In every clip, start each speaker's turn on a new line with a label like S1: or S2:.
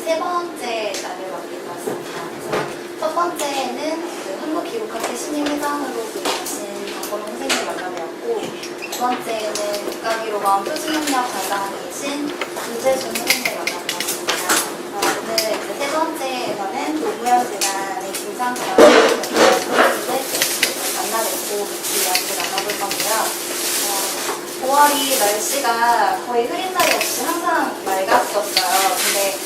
S1: 세 번째 날을 맡게 되었습니다. 그래서 첫 번째는 그 한국기록학회 신임회장으로 계신 박건호 선생님을 만나뵈었고, 두 번째는 국가기록원 표준협력 담당이신 김재준 선생님을 만나뵈었습니다. 오늘 이제 세 번째에서는 노무현 재단의 김상철 선생님을 만나뵙고 같이 이야기를 나눠볼 건데요. 5월이 날씨가 거의 흐린 날이 없이 항상 맑았었어요. 근데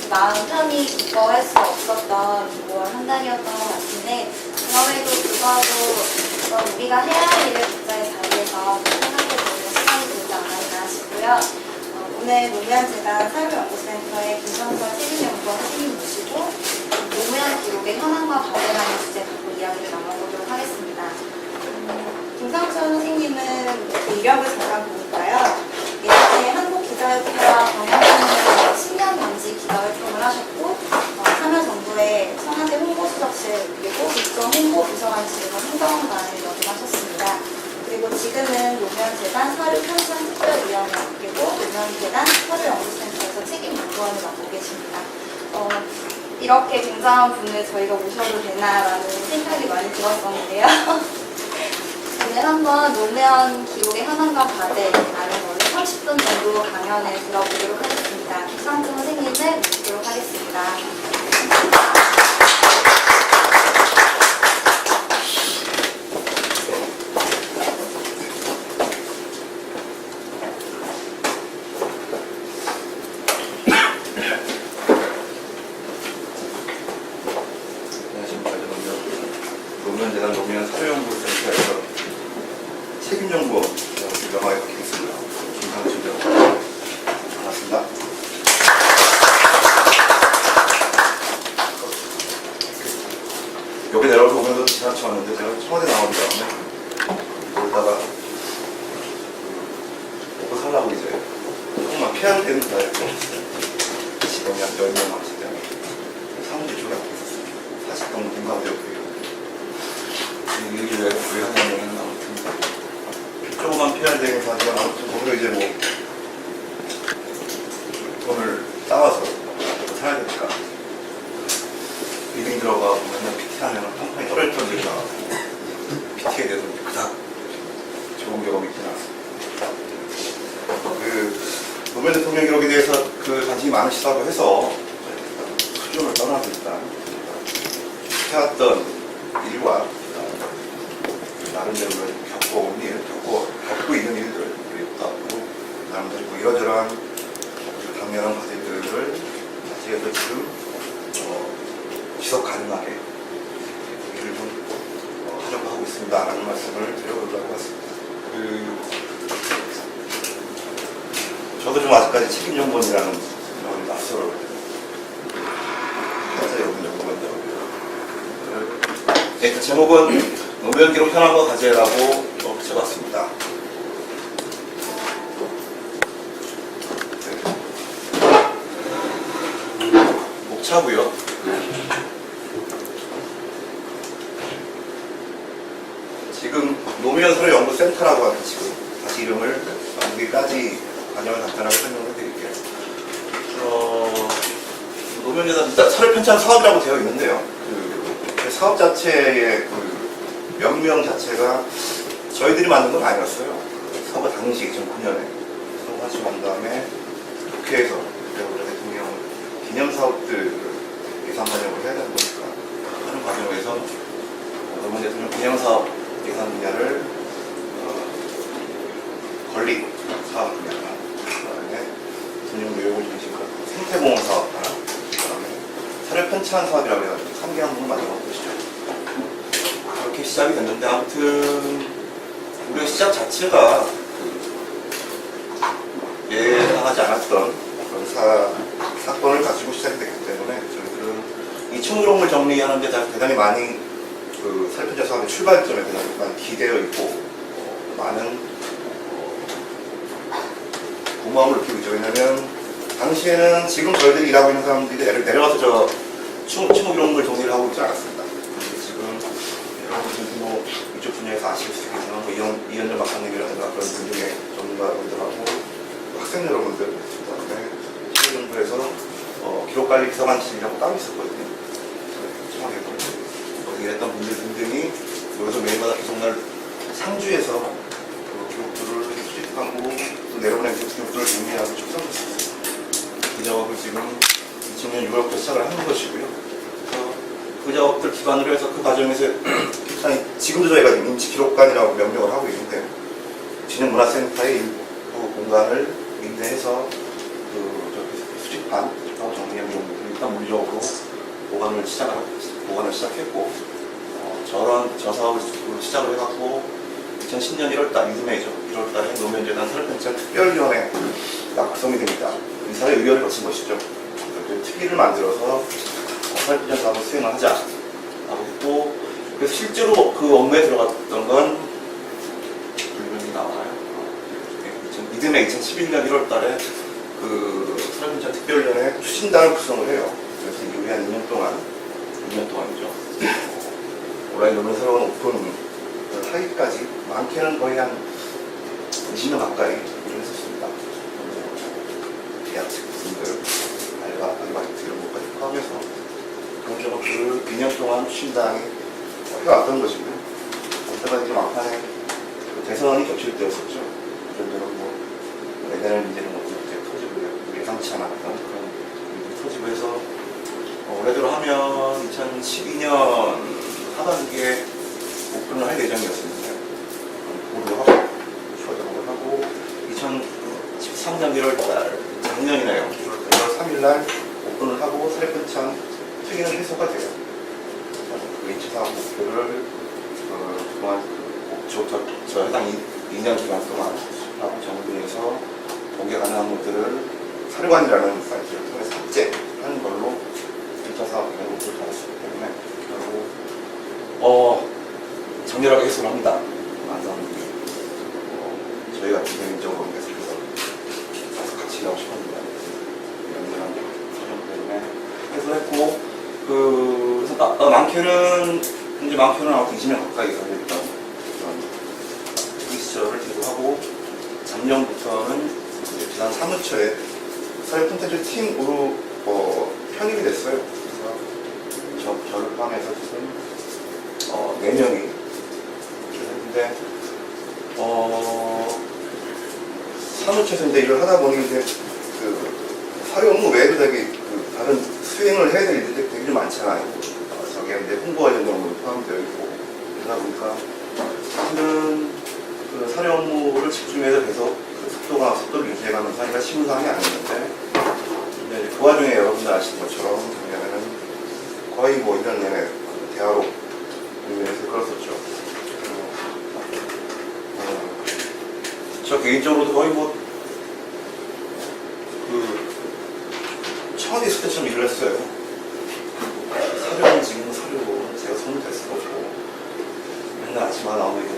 S1: 마음 편히 기뻐할 수 없었던 5월 한 달이었던 것 같은데, 그럼에도 불구하고 우리가 해야 할 일을 각자의 자리에서 생각해보는 시간이 되지 않았나 싶고요. 오늘 노무현재단 사료연구센터의 김성철 책임연구원 선생님 모시고 노무현 기록의 현황과 발전하는 주제 갖고 이야기를 나눠보도록 하겠습니다. 김상철 선생님은 이력을 잠깐 보니까요. 예전에 한국기자협회와 경영진흥회 10년 단지 기자활동을 하셨고, 참여정부의 청와대 홍보수석실 그리고 국정 홍보부서관실에서 행정관을 역임하셨습니다. 그리고 지금은 노무현재단 사료편찬특별위원회 그리고 노무현재단 사료연구센터에서 책임연구원을 맡고 계십니다. 이렇게 굉장한 분을 저희가 모셔도 되나라는 생각이 많이 들었었는데요. 오늘 한번 노무현 기록의 현황과 과제라는 걸로 30분 정도 강연을 들어보도록 하겠습니다. 김상철 선생님을 모시도록 하겠습니다.
S2: 노무현재단 노무현 사료연구센터에서 책임연구원 명함에 맡기겠습니다. 김상철 반갑습니다. 여기 내려와서 오면서 지나쳐 왔는데 제가 청와대 나온 다음에 놀다가 먹고 살라고 이제 조금만 피하게 되는 날이었어요. 직원이 한 10명 왔을 때 사무실 쪽에 앉고 있었어요. 40동 공감대역에 여기 왜 하냐면 아무튼 조금만 피해야 되는 사지만 아무튼 거기서 이제 뭐 돈을 따와서 사야 되니까 리빙 들어가고 맨날 PT 하면 팡팡이 떨어졌던 일이 나가고 PT에 대해서 그닥 좋은 경험이 있지 않았습니다. 그 노무현 대통령 기록에 대해서 그 관심이 많으시다고 해서 수준을 떠나서 일단 해왔던 일과 나름대로 겪고 있는 일들, 그리고 나름대로 이러저러한 당면한 과제들을 자체에서 지금 지속 가능하게 일을 좀 하려고 하고 있습니다라는 말씀을 드려보려고 했습니다. 저도 좀 아직까지 책임연구원이라는 명을 낯설어요. 현재 여기 연구원이라고요. 네, 그 제목은 노무현 기록 현황과 과제라고 붙여봤습니다. 목차고요. 지금 노무현 사료연구센터라고 하는 지금 다시 이름을 여기까지 관여를 간단하게 설명을 드릴게요. 노무현재단 일단 사료편찬 사업이라고 되어 있는데요. 그 사업 자체의 명명 자체가 저희들이 만든 건 아니었어요. 선거 당시 2009년에 선거 하시고 난 다음에 국회에서 대통령 기념사업들 예산 반영을 해야 되는 거니까 하는 과정에서 노무현 대통령 기념사업 예산 분야를 건립 사업 분야 하나, 그다음에 대통령 묘역을 중심으로 생태공원 사업 하나, 그다음에 사료편찬 사업이라고 해가지고 3개 항목을 만들어본 것이죠. 그렇게 시작이 됐는데 아무튼 우리의 시작 자체가 예상하지 않았던 그런 사건을 가지고 시작이 됐기 때문에 저희들은 이 층위록물 정리하는데 대단히 많이 사료편찬 사업의 출발점에 대단히 많이 기대어 있고 많은 고마움을 느끼고 있죠. 왜냐면 당시에는 지금 저희들이 일하고 있는 사람들이 내려가서 저 층위록물 정리를 하고 있지 않았습니다. 지금 여러분들 뭐 이쪽 분야에서 아실 수 있겠지만 이현정 박사님이라든가 그런 분 중에 전문가분들하고 학생 여러분들 그다음에 시민정부에서 기록관리 비서관실이라고 따로 있었거든요. 청와대에서 거기 일했던 분들 등등이 여기서 매일마다 계속날 상주에서 그 기록들을 수집하고 또 내려보낸 그 기록들을 정리하고 축성했습니다. 그 작업을 지금 2000년 6월부터 시작을 하는 것이고요. 그래서 그 작업들 기반으로 해서 그 과정에서 일단 지금도 저희가 임시기록관이라고 명명을 하고 있는데 진흥문화센터의 일부 공간을 임대해서 그 수집한 정리한 용물을 일단 물리적으로 보관을 시작했고 저 사업을 시작을 해갖고 2010년 1월달 이듬해죠. 1월달에 노무현재단 사료편찬 특별위원회 가 구성이 됩니다. 이 사회 의결을 거친 것이죠. 특위를 만들어서 사료편찬 사업을 수행을 하자 라고 했고, 그래서 실제로 그 업무에 들어갔던 건 물건이 나와요. 이듬해 2011년 1월달에 그 사료편찬 특별위원회 추진단을 구성을 해요. 그래서 이후에 한 2년 동안이죠. 온라인 노면 새로운 오픈 하기까지 많게는 거의 한 20년 가까이 일을 했었습니다. 계약직분들, 아르바이트 이런 것까지 포함해서 그런 작업들을 2년 동안 추진단이 해왔던 것이고요. 그때가 이제 막판에 대선이 겹칠 때였었죠. 그런데는 뭐 내년은 이제는 이제 터지고 예상치 않았던 그런 일이 터지고 해서 올해대로 하면 2012년 하반기에 오픈을 할 예정이었습니다. 보도하고 추가작업을 하고 2013년 1월달 작년이네요. 1월 3일날 오픈을 하고 사료편찬 특위는 해소가 돼요. 그 2차 사업 목표를 그동안 저 해당 2년 기간 동안 하고 정부에서 공개 가능한 것들을 사료관이라는 사이트를 통해서 삭제하는 걸로 1차 사업 기간 목표를 달았기 때문에 장렬하게 해소를 합니다. 저희가 개인적으로 계속해서 같이 하고 싶었는데 연결한 사정 때문에 해소를 했고, 그래서 많게는 아무튼 20년 가까이 걸렸던 그런 이 시절을 계속하고, 작년부터는 부산 사무처에 사회 콘텐츠 팀으로 편입이 됐어요. 그래서 저를 포함해서 지금 4명이 했는데, 사무처에서 이제 일을 하다 보니 이제 사료 업무 외에도 되게 다른 수행을 해야 될 일들이 되게 좀 많잖아요. 저게 이제 홍보 관련 업무도 포함되어 있고, 그러다 보니까 사실은 사료 업무를 집중해서 계속 속도를 유지해가면서 하니까 쉬운 상황이 아니었는데, 이제 그 와중에 여러분들 아시는 것처럼 작년에는 거의 뭐 1년 내내 대화로 유명해서 그랬었죠. 저 개인적으로도 거의 청와대 있을 때처럼 일을 했어요. 사료는 지금 제가 손을 댈 수가 없고, 맨날 아침마다 나오게 되고,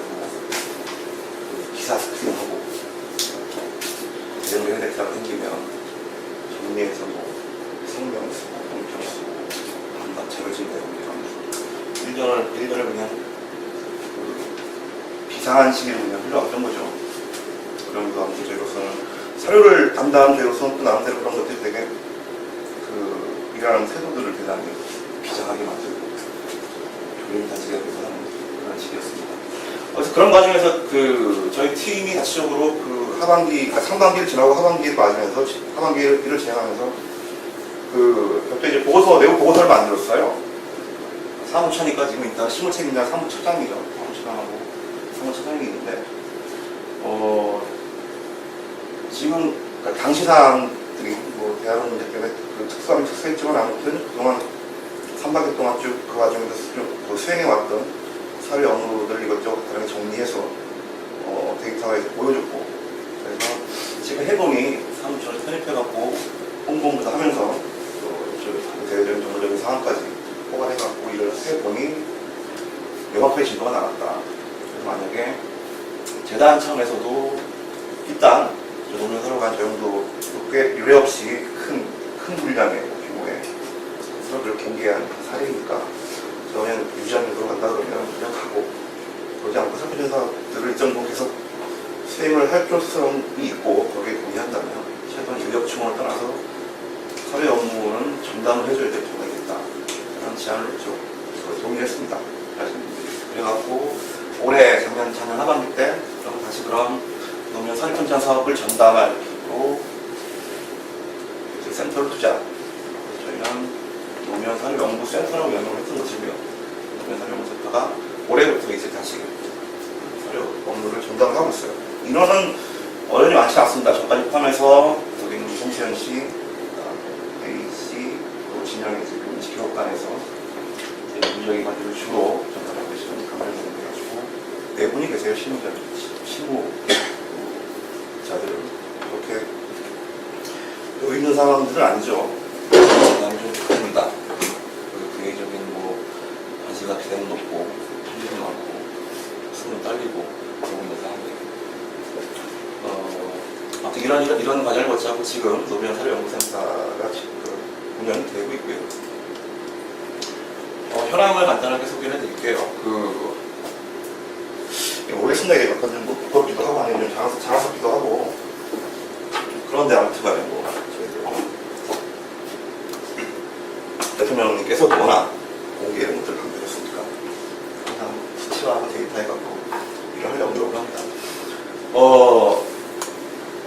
S2: 기사 스크린하고, 내용을 해야 될 기사가 생기면, 정리해서 성명 쓰고, 공평 쓰고, 반납책을 지금 내고, 1년을 그냥 비상한 시기를 그냥 흘러왔던 거죠. 그러면서 아무튼 저희로서는 사료를 담당한 저희로서는 또 나름대로 그런 것들이 되게 일하는 태도들을 대단히 비장하게 만들고 교림 단지가 돼서 하는 그런 시기였습니다. 그래서 그런 과정에서 저희 팀이 자체적으로 상반기를 지나고 하반기를 맞으면서 하반기를 진행하면서 그때 이제 내부 보고서를 만들었어요. 사무처니까 지금 일단 실무책임자 사무처장이죠. 사무처장하고 사무처장이 있는데, 지금 당시 사항들이 대학원 문제 때문에 특수함이 특수했지만 아무튼 그동안 3박일 동안 쭉 그 과정에서 수행해왔던 사료 업무들 이것저것 다르게 정리해서 데이터에서 보여줬고, 그래서 지금 해보니 사무처를 편입해갖고 홍보부터 하면서 대외적인 정보적인 상황까지 포괄해갖고 일을 해보니 명확하게 진도가 나갔다. 그래서 만약에 재단 차원에서도 일단 노무현 사료관 저용도 꽤 유례없이 큰 분량의 규모의 사료들을 공개한 사례니까 그냥 유지하는 으로 간다 그러면 그냥 가고, 그러지 않고 사표전 사업들을 일정 부분 계속 수행을 할 필요성이 있고 거기에 동의한다면 최소한 인력 충원을 떠나서 사료 업무는 분담을 해줘야 될 필요가 있겠다. 라는 제안을 했죠. 그래서 동의했습니다. 그래갖고 올해 작년 하반기 때 다시 그런 노면 사립 편찬 사업을 전담할 기로 센터를 투자. 저희는 노면 사립 연구 센터라고 명명을 했던 것이고요. 노면 사립 연구 센터가 올해부터 이제 다시 사료 업무를 전담하고 있어요. 인원은 어연히 많지 않습니다. 저까지 포함해서 여기 있는 송시현 씨, A 씨, 또 진영의 지금 지교관에서 인력이 가지고 주로 전담하고 계시는 강렬선을 해가지고 네 분이 계세요. 실무자들은 그렇게 여기 있는 상황들은 아니죠. 부담이 좀 큽니다. 부계적인 뭐 관심과 기대는 높고 편집은 많고 숨은 딸리고 그러고 있는 상황이에요. 아무튼 이런 과정을 거치하고 지금 노변 사료연구센터가 지금 운영이 되고 있고요. 현황을 간단하게 소개를 해드릴게요. 오래 쓴다 이게 약간 좀 부끄럽기도 하고 아니면 좀 자랑스럽기도 하고 그런데 아무튼 간에 뭐 대통령님께서도 워낙 공개 이런 것들을 강조했으니까 항상 수치화하고 데이터해갖고 일을 하려고 노력을 합니다.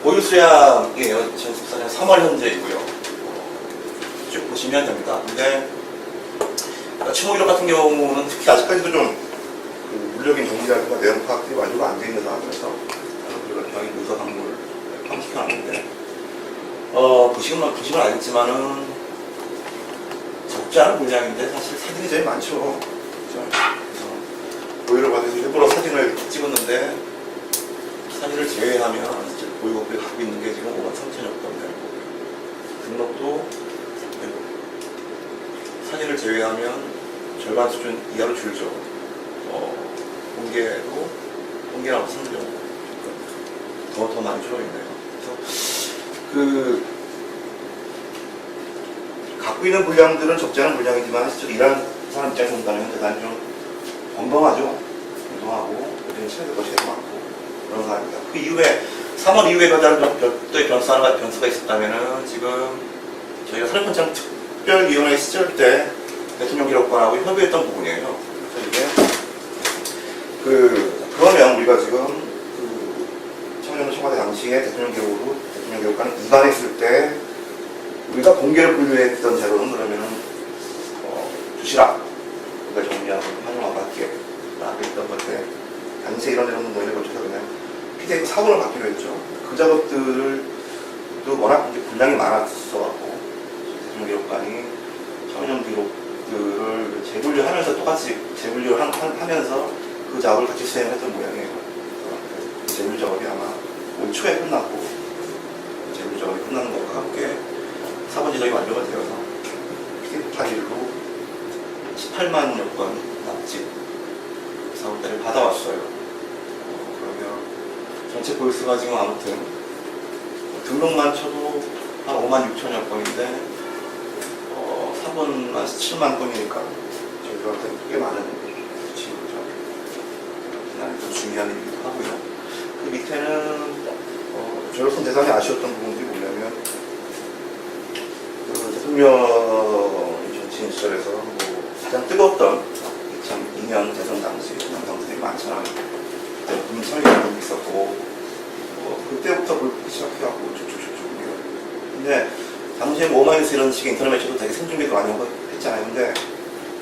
S2: 보유 수량이에요. 2014년 3월 현재이고요. 쭉 보시면 됩니다. 근데 추모1호 같은 경우는 특히 아직까지도 좀 물적인 정리라든가 내용 파악들이 완료가 안 돼 있는 상황에서 우리가 병이 문서 강물을 포함시켜놨는데 보시면 알겠지만은 적지 않은 물량인데 사실 사진이 제일 많죠. 그래서 보유를 받아서 일부러 사진을 찍었는데 사진을 제외하면 보유국들이 갖고 있는 게 지금 5만 3천여 건 되고 등록도 사진을 제외하면 절반 수준 이하로 줄죠. 공개라고 쓰는 경우 더 많이 줄어있네요. 그래서 갖고 있는 물량들은 적지 않은 물량이지만 실제로 일하는 사람 입장에서 본다면 대단히 좀 건강하죠. 운동하고 요즘 친해질 것이 되게 많고 그런 상황입니다. 그 이후에 3월 이후에 가장 별도의 변수가 있었다면은 지금 저희가 사립편찬 특별위원회 시절 때 대통령 기록관하고 협의했던 부분이에요. 그래서 이게 그러면 우리가 지금 청와대 청와대 당시에 대통령 기록관을 위반했을 때 우리가 공개를 분류했던 자료는 그러면은 주시라. 우리가 정리하고 활용하고 할게. 라고 했던 건데 당시에 이런 논의를 거쳐서 그냥 PDF 사본을 받기로 했죠. 그 작업들도 워낙 분량이 많았어갖고 대통령 기록관이 청년 기록들을 재분류하면서 똑같이 재분류를 하면서 그 작업을 같이 수행했던 모양이에요. 재분류 작업이 아마 올 초에 끝났고 재분류 작업이 끝나는 것과 함께 사본 지적이 완료가 되어서 PDF 파일로 18만여 건 납집 사업자를 받아왔어요. 그러면 전체 보유수가 지금 아무튼 등록만 쳐도 한 5만 6천여 건인데 사본만 7만 건이니까 저희들한테 꽤 많은 수치이죠. 좀 중요한 일이기도 하고요. 그 밑에는 저로서는 대단히 아쉬웠던 부분들이 뭐냐면 대통령이 정치인 시절에서 가장 뜨거웠던 2002년 대선 당시 영상들이 많잖아요. 그때 국민참여가 있었고 그때부터 볼기 시작해갖고 쭉쭉쭉쭉이요. 근데 당시에 오마이뉴스 이런 식의 인터넷 매체도 되게 생중계도 많이 했잖아요. 근데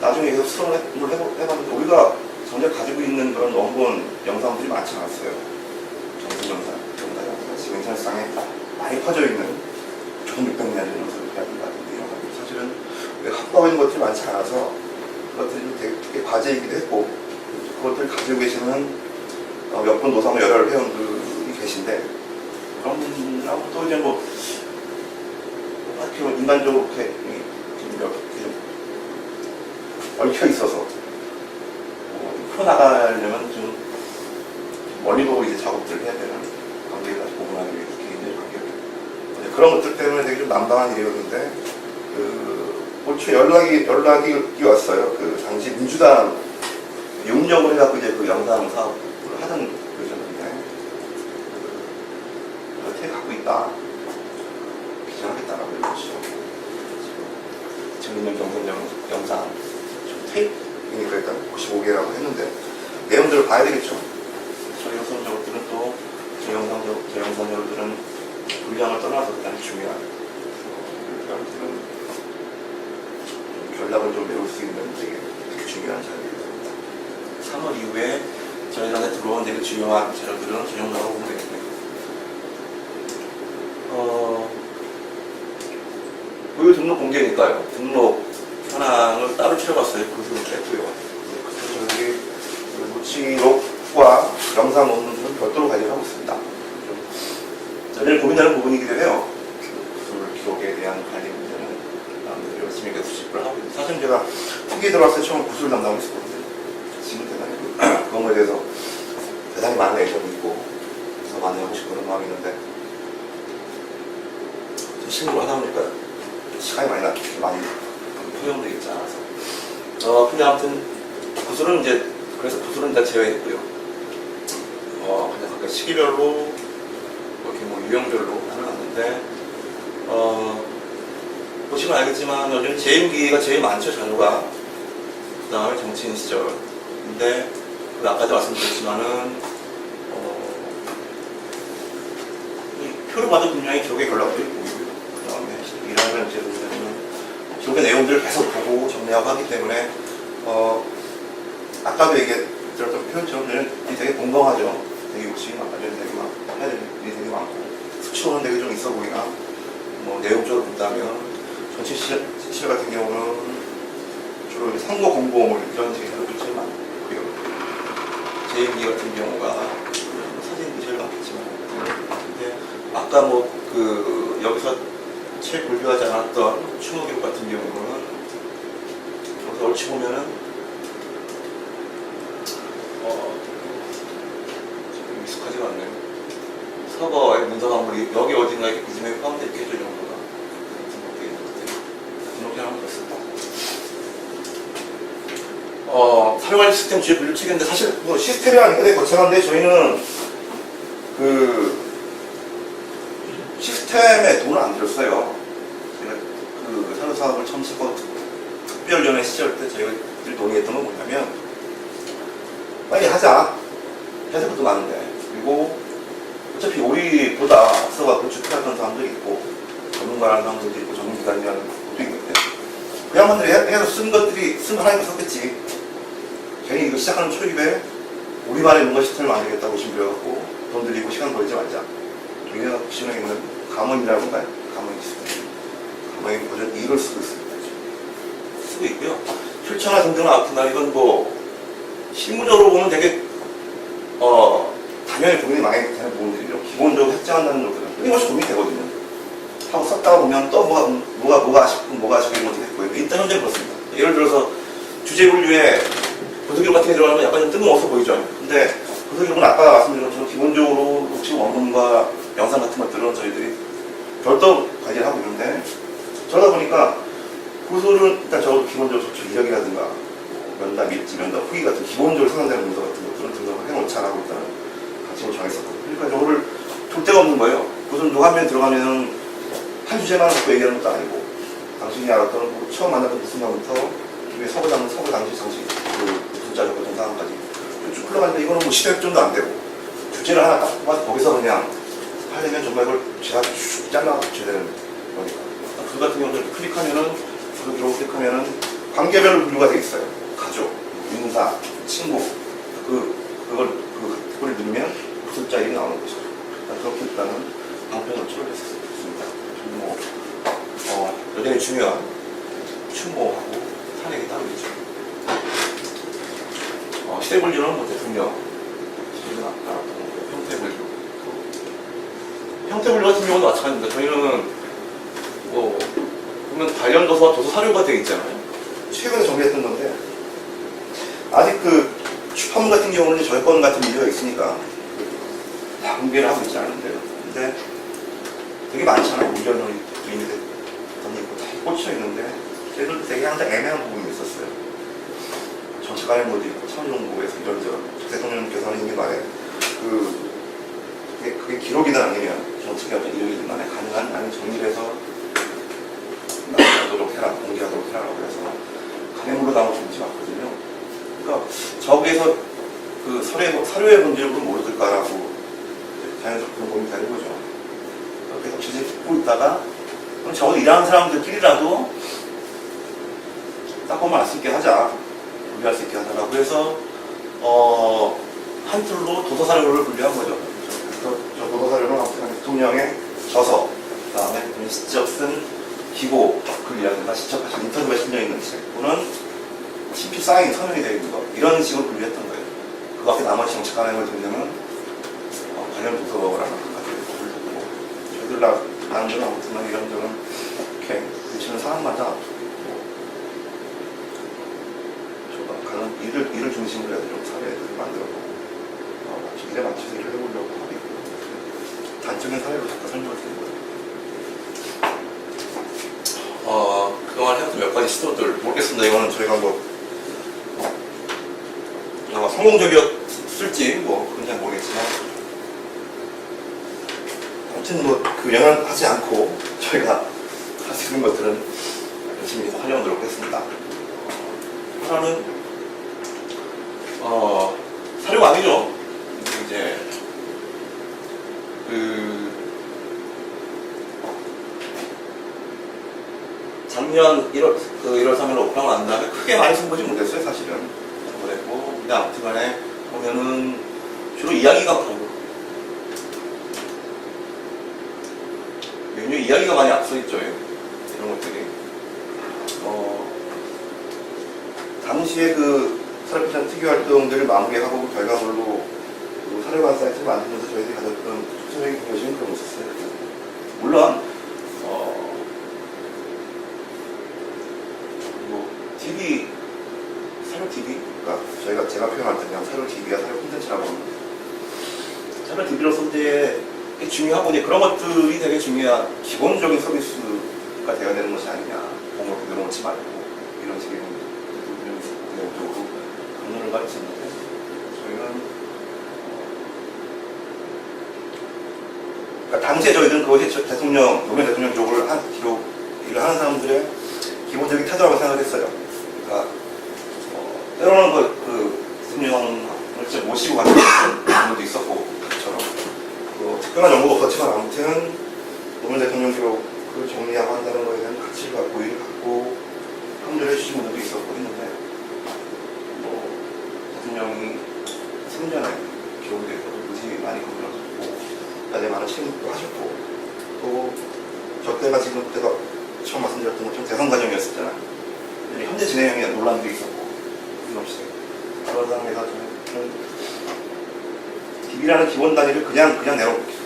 S2: 나중에 계속 수론을 해봤는데 우리가 정작 가지고 있는 그런 원본 영상들이 많지 않았어요. 정신 영상, 지금 인터넷상에 많이 퍼져있는 1600년 영상이라든지 이런 것들 사실은 우리가 확보하고 있는 것들이 많지 않아서 그것들이 되게 과제이기도 했고 그것들을 가지고 계시는 몇 분 노사모 열혈 회원들이 계신데 그런 또 이제 뭐 인간적으로 이렇게 얽혀 있어서 풀어나가려면 좀 멀리 보고 이제 작업들을 해야 되는 관계를 다시 구분하기 위해서 개인들의 관계를 그런 것들 때문에 되게 좀 난감한 일이었는데 올 초에 연락이 왔어요. 당시 민주당 용역을 해갖고 이제 그 영상 사업을 하던 그러셨는데 어떻게 갖고 있다 기증하겠다라고 이러시죠. 2000년 영상 테이프이니까 일단 95개라고 했는데 내용들을 봐야 되겠죠. 저희 여성적들은 또 제 영상적들은 분량을 떠나서 가장 중요한 여러분들은 결락을 좀 메울 수 있는 되게 중요한 자료입니다. 3월 이후에 저희한테 들어온 되게 중요한 자료들은 전용자로 보면 되겠네요. 고유 등록 공개니까요. 등록 현황을 따로 치러봤어요. 그것을 뺐고요. 그래서 저희 노치록과 영상 논문은 별도로 관리하고 있습니다. 저희를 고민하는 부분이기도 해요. 구술 기록에 대한 관리 문제는 남들이 열심히 계속 수집을 하고 있는데 사실 제가 후기에 들어왔을 때 처음 구술 담당을 했었거든요. 지금 대단히 그 건물에 대해서 대단히 많은 애정이 있고 그래서 많이 하고 싶은 그런 마음이 있는데 신고를 하다 보니까 시간이 많이 소용되어 있지 않아서 근데 아무튼 구술은 이제 그래서 구술은 다 제외했고요. 그냥 각각 시기별로 이렇게 뭐 유형별로 나눠놨는데 보시면 알겠지만 요즘 재임기가 제일 많죠. 자료가 그 다음에 정치인 시절 근데 아까도 말씀드렸지만은 이 표를 봐도 분명히 기록의 결락들이 보이고요. 그 다음에 일하는 이제 기록의 내용들을 계속 보고 정리하고 하기 때문에 아까도 얘기했던 표현처럼 되게 공정하죠. 되게 욕심이 많아요. 되게 해야 될 일이 되게 많고 수치로는 되게 좀 있어 보이나 뭐 내용적으로 본다면 전체 시절 같은 경우는 주로 선거 공보물 이런 식의 자료들이 제일 많고요. 제2기 같은 경우가 사진도 제일 많겠지만 근데 아까 뭐 여기서 채 분류하지 않았던 추모 기록 같은 경우는 여기서 얼추 보면은 좀 익숙하지가 않네요. 서버의 문서화물이 여기 어딘가에 구심에 포함되어 있겠죠, 정도가. 등록해 하면 됐었다. 사료관리 시스템 주요 분류 체계인데 사실 뭐 시스템이라는 게 되게 거창한데 저희는 시스템에 돈을 안 들였어요. 저희가 사료 사업을 처음 시작하고 특별위원회 시절 때 저희가 논의했던 건 뭐냐면 빨리 하자. 해야 될 것도 많은데 그리고 어차피 우리보다 앞서가고 주택하던 사람들이 있고 전문가라는 사람들도 있고 전문기관이라는 것도 있는데 그 양반들이 해서 쓴 거 하나니까 썼겠지. 괜히 이거 시작하는 초입에 우리만의 뭔가 시스템을 만들겠다고 준비해갖고 돈 들이고 시간 걸리지 말자. 여기가 기존에 있는 감원이라고 할까요? 감원이 있습니다. 감원이 버전 2를 쓰고 있습니다. 쓰고 있고요. 출처나 등등은 아프나 이건 뭐 실무적으로 보면 되게 당연히 고민이 많이 되는 부분들이죠. 기본적으로 획정한다는 것들은 끊임없이 고민이 되거든요. 하고 썼다가 보면 또 뭐가 아쉽고 이런 것도 됐고요. 일단 현재 그렇습니다. 예를 들어서 주제 분류에 고소기록 같은 게 들어가면 약간 좀 뜬금없어 보이죠. 근데 고소기록은 아까 말씀드린 것처럼 기본적으로 혹시 원문과 영상 같은 것들은 저희들이 별도 관리를 하고 있는데 저러다 보니까 고소는 일단 적어도 기본적으로 저축 이력이라든가 면담 일지, 면담 후기 같은 기본적으로 생산되는 문서 같은 것들은 등록을 해놓자라고 일단 가치로 정했었거든요. 그러니까 저거를 볼 데가 없는 거예요. 무슨 누가 한 명 들어가면 한 주제만 갖고 얘기하는 것도 아니고 당신이 알았던 처음 만났던 무슨 날부터 서버 당시 정식 문자 적고 동상까지 쭉 흘러가니까 이거는 뭐 10회 정도 안 되고 주제를 하나 딱 뽑아서 거기서 그냥 하려면 정말 그걸 제가 쭉 잘라 붙여야 되는 거니까 그 같은 경우는 클릭하면은 그 기록을 클릭하면은 관계별로 분류가 되어 있어요. 가족, 인사, 친구 그걸 누르면 숫자 1이 나오는 것이죠. 그렇게 일단은 방편 노출을 했습니다. 뭐 여전히 중요한 추모하고 탄핵이 따로 있죠. 시대 분류는 뭐 대통령, 형태 분류. 형태 분류 같은 경우는 마찬가지입니다. 저희는 뭐 보면 관련 도서 사료가 되어 있잖아요. 최근에 정리했던 건데 아직 출판물 같은 경우는 저희 건 같은 문제가 있으니까 다 공개를 하고 있지 않은데요. 근데 되게 많잖아요. 의견이 있고 다 꽂혀 있는데 저희도 되게 항상 애매한 부분이 있었어요. 정치 관련도 있고 참여정부에서 이런저런 대통령께서는 이미 말해 그게 기록이든 아니면 정치가 어떤 이력이든 간에 가능한 나는 정리를 해서 노력해라, 공개하도록 해라 사료의 본질을 모르실까라고 자연스럽게 그런 고민이 되는 거죠. 계속 지지고 있다가 그럼 적어도 일하는 사람들끼리라도 딱 보면 알 수 있게 하자, 분리할 수 있게 하자라고 해서 한 틀로 도서사료를 분리한 거죠. 그래서 저 도서사료는 아무튼 대통령의 저서, 그 다음에 직접 쓴 기고 글이라든가 직접 하신 인터뷰가 실려 있는 책, 또는 친필 사인 서명이 되어 있는 거, 이런 식으로 분리했던 거예요. 그 밖에 나머지 정책 관행을 등등은 관련 도서라는 것까지 분리했고, 저희들 나는 건 아무튼 이런저런 이렇게 부딪히는 상황마다 가는 일을 중심으로 해서 좀 사례를 만들어보고 일에 맞춰서 일을 해보려고 하고 있고, 단적인 사례로 잠깐 설명을 드린 거예요. 그동안 해왔던 몇 가지 시도들 모르겠습니다. 이거는 저희가 성공적이었을지 그냥 모르겠지만, 아무튼 그 영향하지 않고 저희가 할 수 있는 것들은 열심히 하려고 노력했습니다. 하나는 사료가 아니죠. 이제 작년 1월 3일 오픈하고 난 다음에 크게 많이 손보지 못했어요, 사실은. 그랬고, 근데 아무튼 간에 보면은 주로 이야기가 많고, 메뉴 이야기가 많이 앞서 있죠, 이런 것들이. 당시에 사료편찬 특유 활동들을 마무리하고 결과물로 사료관 사이트를 만들면서 저희들이 가졌던 초점적인 공효심은 그런 거 있었어요. 물론 TV, 사료 TV, 그러니까 제가 표현할 때 그냥 사료 TV가 사료 콘텐츠라고 합니다. 사료 TV로서 이제 중요하고 이제 그런 것들이 되게 중요한 기본적인 서비스가 되어야 되는 것이 아니냐. 뭔가 그대로 놓지 말고 이런 식의 내용적으로 강론을 가르쳤는데, 저희는 그러니까 당시에 저희들은 그것이 노무현 대통령 기록을 일을 하는 사람들의 기본적인 태도라고 생각을 했어요. 그러니까 때로는 대통령을 진짜 모시고 가는 경우도 있었고, 그처럼 특별한 연구가 없었지만 아무튼 노무현 대통령 기록을 정리하고 한다는 것에 대한 가치를 갖고 고의를 갖고 합류를 해주신 분들도 있었고 했는데, 대통령이 생전에 기록에 대해서 무지 많이 건드렸고, 나중에 많은 책임도 하셨고, 또 저 때가 지금 그때가 처음 말씀드렸던 것처럼 대선 과정이었었잖아요. 현재 진행형에 논란도 있었고, 없이 그런 상황에서 저는 DB라는 기본 단위를 그냥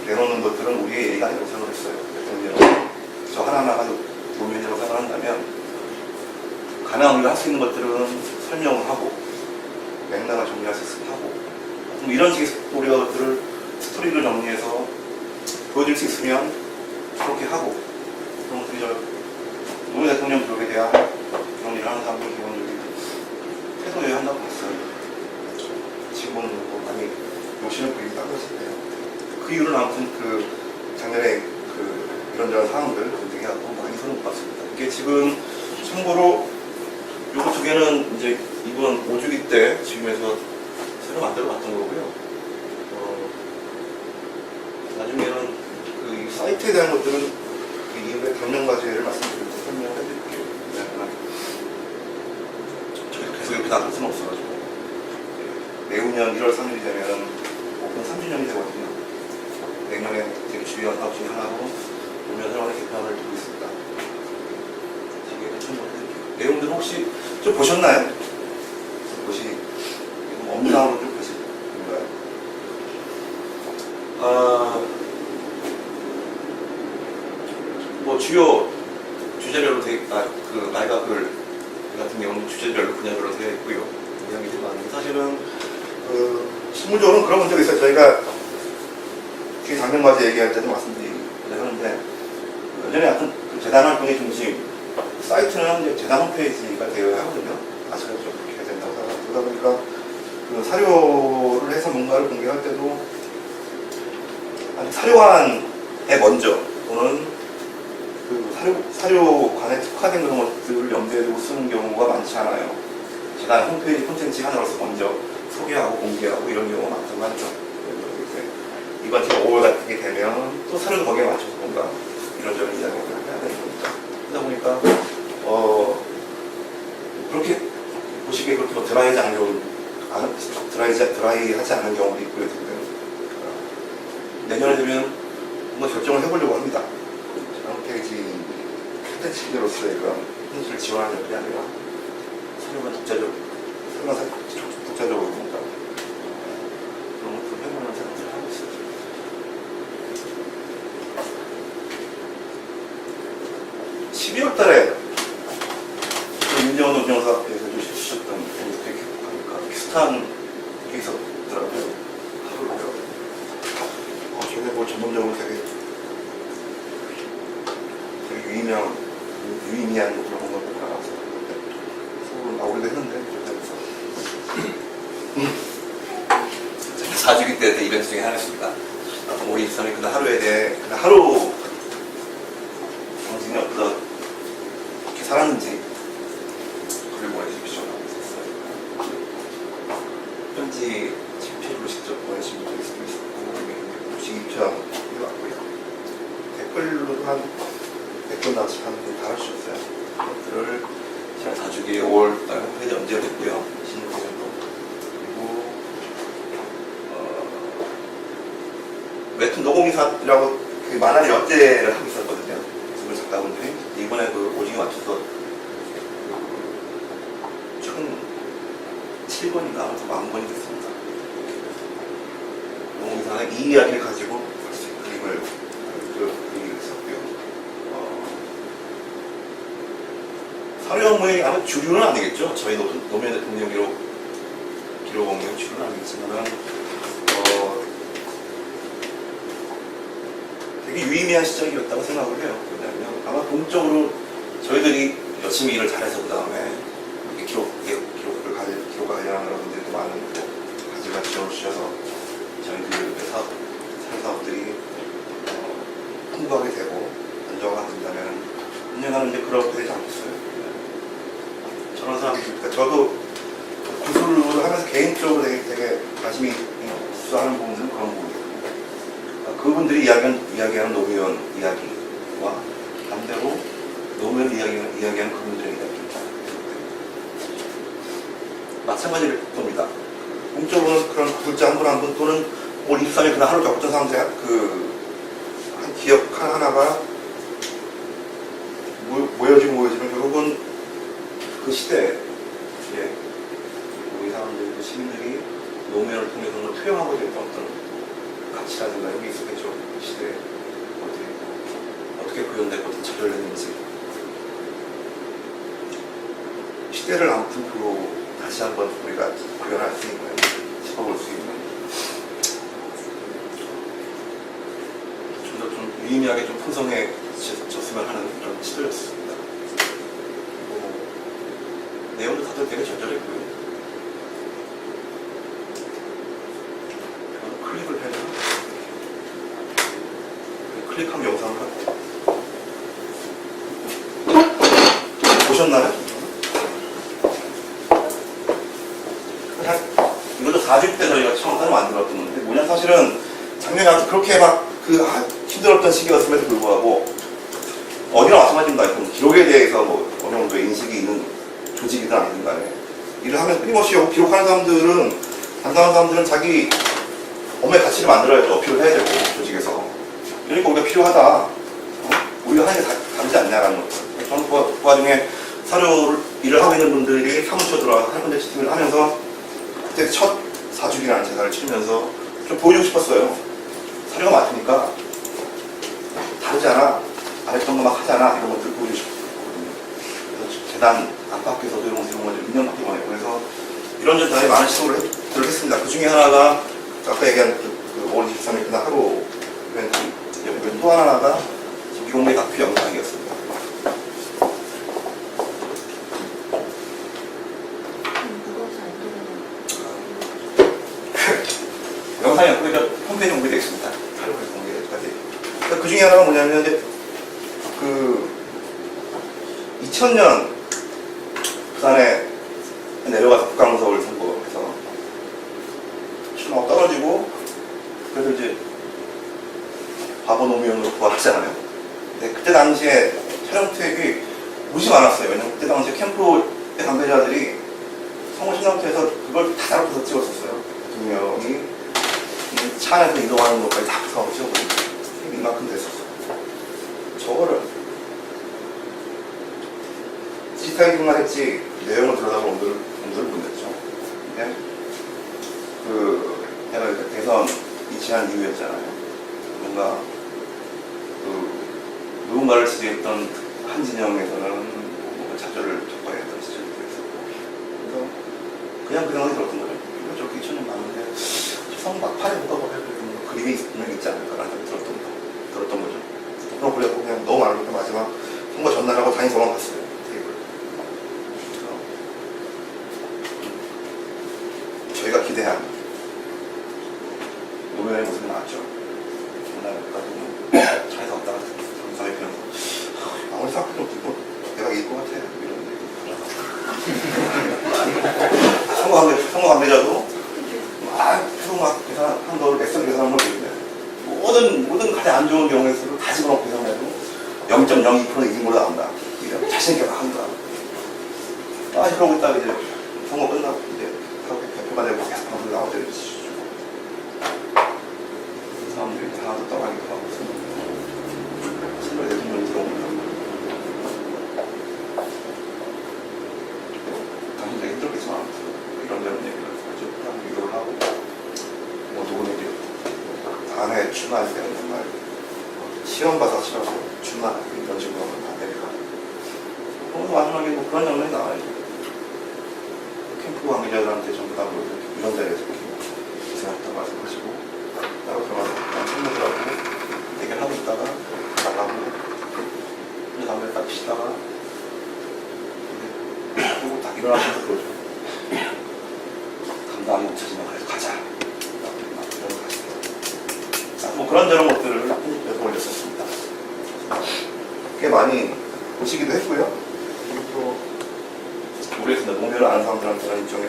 S2: 내놓는 것들은 우리의 예의가 아니라고 생각을 했어요. 대통령 저 하나하나가 노무현이라고 생각을 한다면, 가능한 우리가 할 수 있는 것들은 설명을 하고 맥락을 정리할 수 있으면 하고, 이런 식의 스토리를 정리해서 보여줄 수 있으면 그렇게 하고, 그런 것들이 노무현 대통령 기록에 대한 그런 일을 하는 사람들이 기본적인 태도여야 한다고 봤어요. 지금은 많이 욕심을 부리기 따랐는데요. 그 이유는 아무튼 작년에 이런저런 상황들 검증해갖고 많이 손을 못 봤습니다. 이게 지금 참고로 요거 두 개는 이제 이번 5주기 때 지금에서 새로 만들어 봤던 거고요. 나중에는 이 사이트에 대한 것들은 이후에 강령과제를 말씀드리면서 설명을 해드릴게요. 저희도 계속 이렇게 놔둘 수는 없어가지고, 내후년 1월 3일이 되면 오픈 3주년이 되거든요. 내년에 되게 중요한 사업 중에 하나로 노무현 회관의 개편을 두고 있습니다. 참고해드릴게요. 내용들은 혹시 좀 보셨나요? 업무상으로 좀 보실까요? 주요 주제별로 말각글 같은 경우는 주제별로 분야별로 되어 있고요. 이야기들이 많은데, 사실은 실무적으로는 그런 문제가 있어요. 저희가 뒤에 작년까지 얘기할 때도 말씀드리긴 하는데, 예전에 하여튼 재단 활동의 중심 사이트는 이제 재단 홈페이지가 되어야 하거든요. 아시겠죠? 그렇게 해야 된다고 생각합니다. 그러다 보니까 사료를 해서 뭔가를 공개할 때도 사료관에 먼저, 또는 사료관에 특화된 그런 것들을 염두에 두고 쓰는 경우가 많지 않아요. 재단 홈페이지 콘텐츠 하나로서 먼저 소개하고 공개하고 이런 경우가 많다고 하죠. 이번처럼 5월 같게 되면 또 사료도 거기에 맞춰서 뭔가 이런저런 이야기를 해야 되는 거니까. 그러다 보니까 그렇게 보시기에 그렇게 뭐 드라이하지 않은 경우, 드라이하지 않은 경우도 있고요. 내년에 되면 뭔가 결정을 해보려고 합니다. 홈페이지 콘텐츠로서의 그런 콘텐츠를 지원하는 게 아니라 사료가 독자적으로 뭔가 그런 것도 해보는 생각을 하고 있어요. 12월 달에 윤정원 운영사께서 해주셨던 되게 비슷한 게 있었더라고요. 하루로요. 저게 뭐 전문적으로 되게 유의미한 그런 걸 보고 나와서 서로 나오기도 했는데 사주기 때 이벤트 중에 하나였습니다. 우리 입사는 그날 하루에 대해 그날 하루 당신이 어떻게 살았는지 글을 보내주십시오. 편지 친필로 직접 보내신 분도 있었고 무식 입장이 왔고요. 댓글로도 한 100분 나씩 한 분 다 하셨어요. 그것들을 제가 사주기 5월달 홈페이지 언제 됐고요. 신고정도 그리고 웹툰 노공이사라고 그 만화의 연재를 하고 있었거든요. 그 작가분들이 이번에 그 오징어 맞춰서 총 7권인가 10,000권이 됐습니다. 노공이사는 이 이야기를 가지고 그림을 썼고요. 사료 모형이 아마 주류는 아니겠죠. 저희 노무현 대통령 기록 공명 주류는 아니겠지만 되게 유의미한 시작이었다고 생각을 해요. 왜냐하면 아마 공적으로 저희들이 열심히 일을 잘해서 그 다음에 기록을 관련하는 분들도 많은 가지가 지원을 주셔서 저희들 사업들이 풍부하게 되고 안정화가 된다면 언젠가는 이제 그렇게 되지 않겠어요? 저런 사람들, 그러니까 저도 기술을 하면서 개인적으로 되게 관심이 있어하는 부분들은 그런 부분이거든요. 그분들이 이야기하는 노무현 이야기와 반대로 노무현 이야기하는 그분들의 이야기입니다. 마찬가지일 겁니다. 공적으로는 그런 구술자 한 분 한 분 또는 5월 23일 그날 하루 겪었던 사람들의 한 기억 하나가 모여지면 결국은 그 시대에 우리 사람들, 그 시민들이 노무현을 통해서 투영하고 있는 어떤 가치라든가 이런 게 있었겠죠. 그 시대에 어떻게 구현되고 어떻게 저절됐는지 시대를 아무튼 다시 한번 우리가 구현할 수 있는, 짚어볼 수 있는 좀 더 좀 유의미하게 좀 풍성해졌으면 하는 그런 시도였습니다. 내용도 다들 되게 절절했고요. 클릭을 해서 클릭한 영상을 보셨나요? 이것도 4주 때 저희가 처음 따로 만들었던 건데 뭐냐 사실은 작년에 아주 그렇게 막 힘들었던 시기였음에도 불구하고 어디나 마찬가지입니다. 기록에 대해서 뭐 어느 정도 인식이 있는 조직이든 아니든 간에 일을 하면서 끊임없이 기록하는 사람들은 담당하는 사람들은 자기 업무의 가치를 만들어야죠. 어필을 해야 되고 조직에서 그러니까 우리가 필요하다. 우리가 하는 게 다르지 않냐라는 거죠. 저는 그 와중에 사료 일을 하고 있는 분들이 사무처 들어와서 할건대 시스템을 하면서 그때 첫 4주기라는 제사를 치르면서 좀 보여주고 싶었어요. 사료가 맡으니까 다르지 않아. 안 했던 거 막 하잖아. 이런 것들 보여주고 싶었거든요. 그래서 재단 안팎에서도 이런 것을 인정받기 원해요. 그래서 이런저런 다른 많은 시도를 했습니다. 그 중에 하나가 아까 얘기한 그 5월 23일 그날 하루 이벤트 또 하나가 미공개 다큐 영상이었습니다. 영상이 홈페이지에 공개되어 있습니다. 하루에서 공개까지. 그 중에 하나가 뭐냐면 이제 그 2000년 부산에 내려가서 국가문서를 선보해서 관계자들이 선거 신랑팀에서 그걸 다 잡고서 찍었었어요. 대통령이 차 안에서 이동하는 것까지 다 붙어가고 찍었거든요. 이만큼 됐었어. 저거를 디지털기만 했지 내용을 들여다보면 엄두를 못 냈죠. 근데 내가 이렇게 대선 지난 이후였잖아요. 뭔가 누군가를 지지했던 한 진영에서는 뭔가 좌절을 겪어야 했던 시절도 있었고, 그래서 그냥 그 생각이 들었던 거죠. 이거 저렇게 2000년 맞는데 성 막판에 뭐가 그림이 있지 않을까라는 생각이 들었던 거죠. 그럼 그래갖고 그냥 너무 많으니까 마지막 선거 전날하고 당일 도망갔어요. 테이블. 그래서 저희가 기대한 노무현의 모습이 나왔죠. 전날까지 차에서 왔다가 정상에 피면서 아무리 생각해도 듣고 내가 이길 것 같아 이러는데 선거 관계자도 막 계산한 걸 엑셀 계산한 걸 보는데 모든 가장 안 좋은 경우에서도 다 집어넣고 계산해도 0.02% 이긴 걸로 나온다. 자신있게 막 한다. 그러고 있다가 이제 선거 끝나고 이제 대표가 되고 계속 방송이 나오죠. 사람들이 다 떠나기도 하고 선거 대통령이 들어옵니다. 당신도 힘들겠지만 이런저런 얘기를 하고 위로를 하고 누구는 이제 다음에 출마할 때는 정말 시험 봐서 치러서 출마하고 이런 식으로 하면 안 되니까 그래서 마지막에 그런 장면이 나와요. 캠프 관계자들한테 전부 다 이런 자리에서 고생했다고 말씀하시고 따로 들어가서 친구들하고 얘기를 하고 있다가 나가고 그 다음에 딱 쉬다가 그리고 딱 일어나셔서 그러죠. 감당이 못하지만 그래도 가자. 이런 가시더라고요. 그런저런 것들을 편집해서 올렸었습니다. 꽤 많이 보시기도 했고요. 그리고 모르겠습니다. 노무현을 아는 사람들한테는 일종의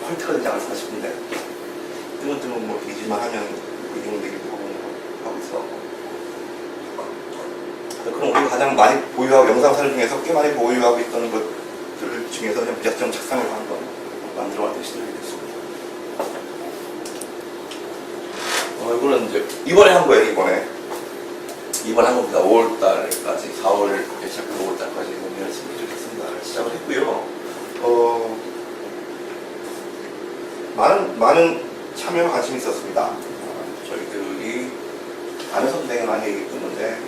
S2: 퀄트가 되지 않을까 싶은데 뜨문뜨문 뒤지만 하면 이용되기도 하고 있어. 그럼 우리가 가장 많이 보유하고 영상사를 중에서 꽤 많이 보유하고 있던 것들 중에서 그냥 무작정 착상을 한번 만들어왔던 시절이 됐습니다. 이거는 이제 이번에 한 거예요. 이번에 한 겁니다. 5월달까지 4월 시작해서 5월달까지 노무현 심리적 엑스입니다를 시작을 했고요. 많은 참여가 관심이 있었습니다. 저희들이 안에서도 되게 많이 얘기했는데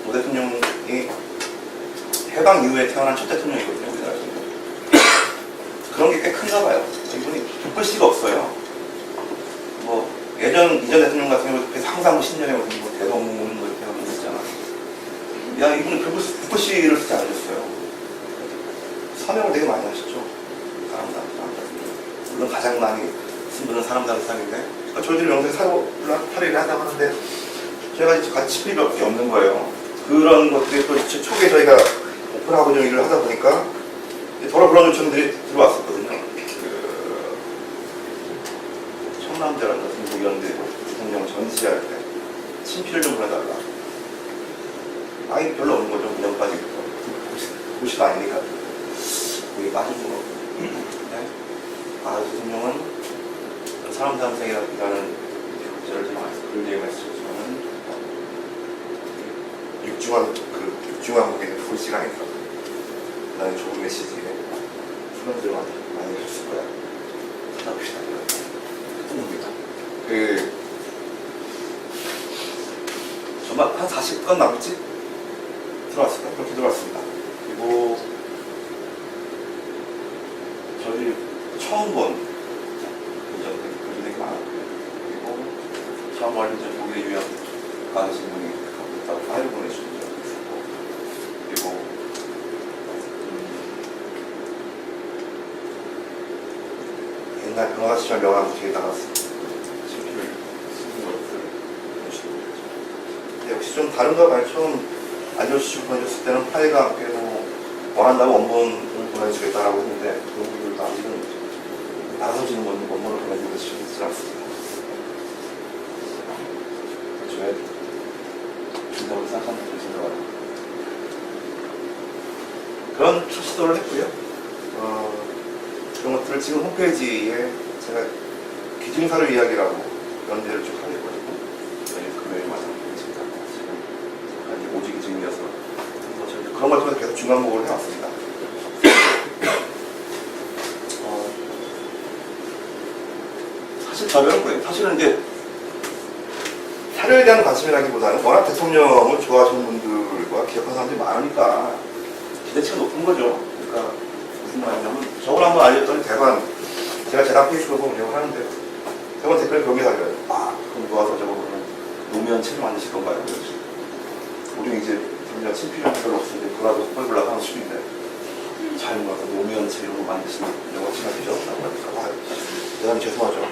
S2: 모 대통령이 해방 이후에 태어난 첫 대통령이거든요. 우리나라에서. 그런 게 꽤 큰가 봐요. 이분이 글씨가 없어요. 이전 대통령 같은 경우 항상 10년에 무슨 대동문 이렇게 하고 있잖아. 이분은 글씨를 쓰지 않으셨어요. 서명을 되게 많이 하셨죠. 사람들. 물론 가장 많이 쓴 분은 사람상인데 저희들이 영상에 사료를 하자고 하는데 저희가 이제 같이 필요밖에 없는 거예요. 그런 것들이 또 초기에 저희가 오픈하고 좀 일을 하다 보니까 더러 그런 요청들이 들어왔었거든요. 청남대라는 중국 이런데 대통령 전시할 때 친필을 좀 보내달라. 아이 별로 없는 거죠. 문영까지 도시도 아니니까 거기 빠진 거. 대통령은 사람 상생이라는 글자를 제가 글 내용했지만은 육중한 거기에 글씨가 아니까 나는 좋은 메시지에 수련들을 많이 해줬을 거야. 찾아봅시다. 봅니다. 정말 한 40건 남짓 들어왔을까? 그렇게 들어왔습니다. 그리고 저희 처음 본 글이 되게 많았고요. 그리고 처음 알린 독일에 유학 가신 분이 갖고 파일을 보내주신 적이 있었고, 그리고 옛날 변호사 시절 명함 뒤에 나갔습니다. 친필을 쓰는 것들 보내주시고 그랬죠. 역시 좀 다른가 봐요. 처음 알려주시고 보내줬을 때는 파일과 함께 원한다고 원본을 보내주겠다라고 했는데 그런 분들도 아직은 나서지는 원본을 보내주고 싶지 않습니다. 저의 준다고 생각하는 분이 생각을 그런 시도를 했고요. 그런 것들을 지금 홈페이지에 제가 기증사료 이야기라고 연대를 쭉 하고 있거든요. 금요일 마찬가지입니다. 지금 잠깐 오지 기증이어서 그런 것들을 계속 중간고를 해왔습니다. 사실 저는 사실은 이제 사료에 대한 관심이라기보다는 워낙 대통령을 좋아하시는 분들과 기억하는 사람들이 많으니까 기대치가 높은 거죠. 그러니까 무슨 말이냐면 저걸 한번 알렸더니 대관, 제가 재단 페이스북을 운영을 하는데 대관 댓글에 그런 게 달려요. 아, 그럼 모아서 저거 보면 노무현 책을 만드실 건가요? 우리 이제 우리가 친필은 별로 없는데 그거라도 헐블락 하는 수준인데 잘 모아서 노무현 책 이런 거 만드시는 영어 친하시죠? 라고 하니까 대단히 죄송하죠.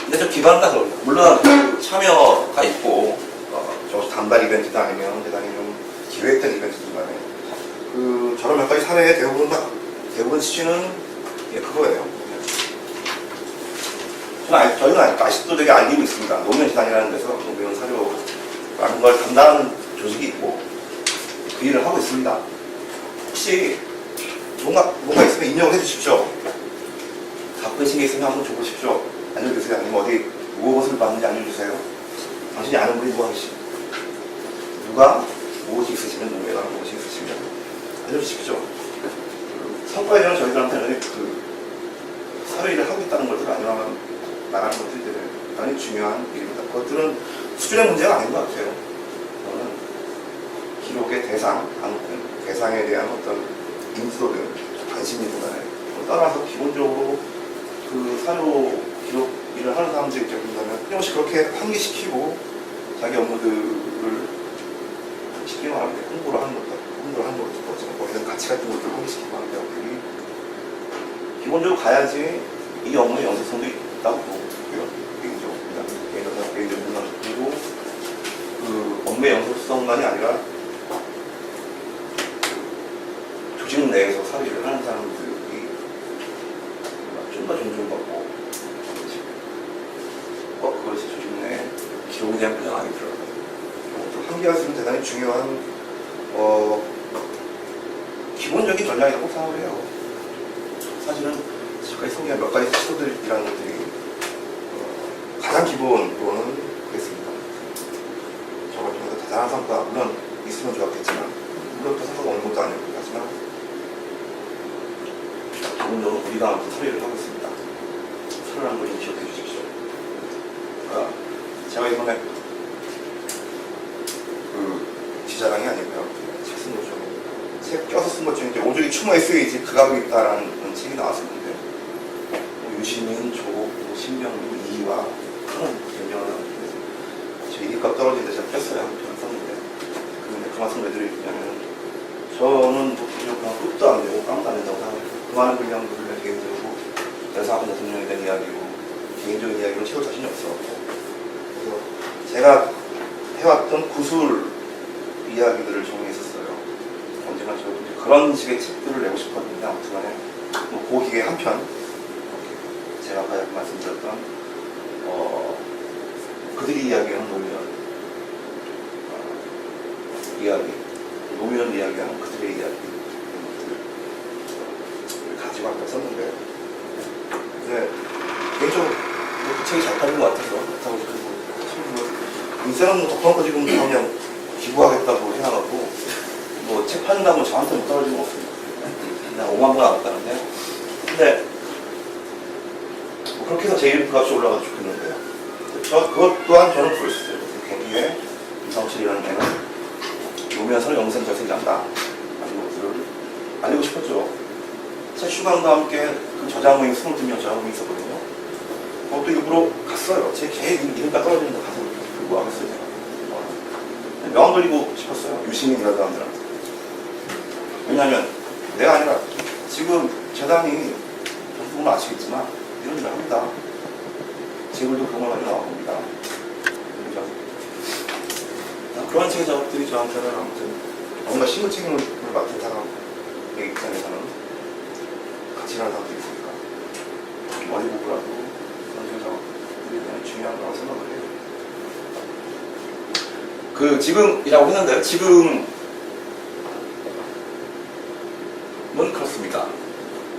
S2: 근데 저 기관 가서 물론 그 참여가 있고 저 단발 이벤트도 아니면 대단히 좀 기획된 이벤트도 간에 저런 몇 가지 사례의 대부분 취지는 그거예요. 저희는 아직도 되게 알리고 있습니다. 노무현 재단이라는 데서 노무현 사료라는 걸 담당하는 조직이 있고 그 일을 하고 있습니다. 혹시 뭔가 있으면 인용을 해주십시오. 갖고 계신 게 있으면 한번 줘보십시오. 알려주세요. 아니면 어디 무엇을 받는지 알려주세요. 당신이 아는 분이 무엇이시? 누가 무엇이 있으시면 누구가 무엇이 있으시면 알려주십시오. 성과에 대한 저희들한테는 사료 일을 하고 있다는 것들 아니면 나가는 것들이 대단히 중요한 일입니다. 그것들은 수준의 문제가 아닌 것 같아요. 저는 기록의 대상에 대한 어떤 인수도든 관심이든 따라서 기본적으로 그 사료 기록 일을 하는 사람들 입장에 본다면 끊임없이 그렇게 환기시키고 자기 업무들을 쉽게 말하면 홍보를 하는 것도 거기서 가치 같은 것들을 환기시키고 하는 것들이 기본적으로 가야지 이 업무의 연속성도 있다고 보고요. 개인적으로 그리고 그 업무의 연속성만이 아니라 조직 내에서 사회를 하는 사람들이 좀 더 존중받고 그것이 조직 내 기록에 대한 분양이 들어가요. 이것도 한계할수록 대단히 중요한 기본적인 전략이라고 생각을 해요. 사실은 지금까지 소개한 몇 가지 시도들이라는 것들이 가장 기본으로는 그랬습니다. 저걸 통해서 대단한 성과, 물론 있으면 좋았겠지만 물론 또 성과가 없는 것도 아니고 하지만 기본적으로 우리가 아무튼 사례를 하고 있습니다. 사례라는 걸 좀 기억해 주십시오. 그러니까 제가 이번에 지자랑이 아니고요. 책 쓴 것 중에 책 껴서 쓴 것 중에 이제 오조리 추모 에세이집 극악이 있다라는 책이 나왔었는데 유시민, 조, 신명민, 이와 그런 변경을 하는데 제 일값 떨어지는데 제가 꼈어요. 한 편 썼는데 그 말씀 왜 드리냐면 저는 그냥 끝도 안 되고 깡도 안 된다고 생각해요. 그 많은 분량들을 개인적으로 대사하는 대통령에 대한 이야기로 개인적인 이야기로 채울 자신이 없어. 그래서 제가 해왔던 구술 이야기들을 정리했었어요. 언젠가 저 그런 식의 책들을 내고 싶었는데 아무튼 간에 그 기회 한편 제가 아까 말씀드렸던 그들이 이야기하는 노무현 이야기, 노무현 이야기하는 그들의 이야기 가지고 한번 썼는데 근데 개인적으로 그 책이 잘 팔린 것 같아서 그렇다고 인생은 덕분에 지금 그냥 기부하겠다고 해놔갖고 책 팔린다고 저한테 못 떨어지는 거 없습니다. 그냥 5만 원 나왔다는데 근데 그렇게 해서 제 이름 값이 올라가도 좋겠는데요. 그것 또한 저는 볼 수 있어요. 경기에 이성철이라는 애는 노무현 사료 영생 절생자다 라는 것들을 알리고 싶었죠. 책 슈강과 함께 그 저자 모임 22명 저자 모임이 있었거든요. 그것도 일부러 갔어요. 제 이름값 떨어지는데 가서 들고 와겠어요. 제가 명함 돌리고 싶었어요. 유시민이라는 사람들한테. 왜냐하면 내가 아니라 지금 재단이 정부는 아시겠지만 이런 일을 합니다. 지금도 그런 걸 가지고 나옵니다. 그런 책의 작업들이 저한테는 아무튼 뭔가 신분 책임을 맡은 사람의 입장에서는 같이 일하는 사람들이 있으니까 머리 보고라도 그런 책의 작업들이 굉장히 중요한 거라고 생각을 해요. 지금이라고 했는데요. 지금 그렇습니다.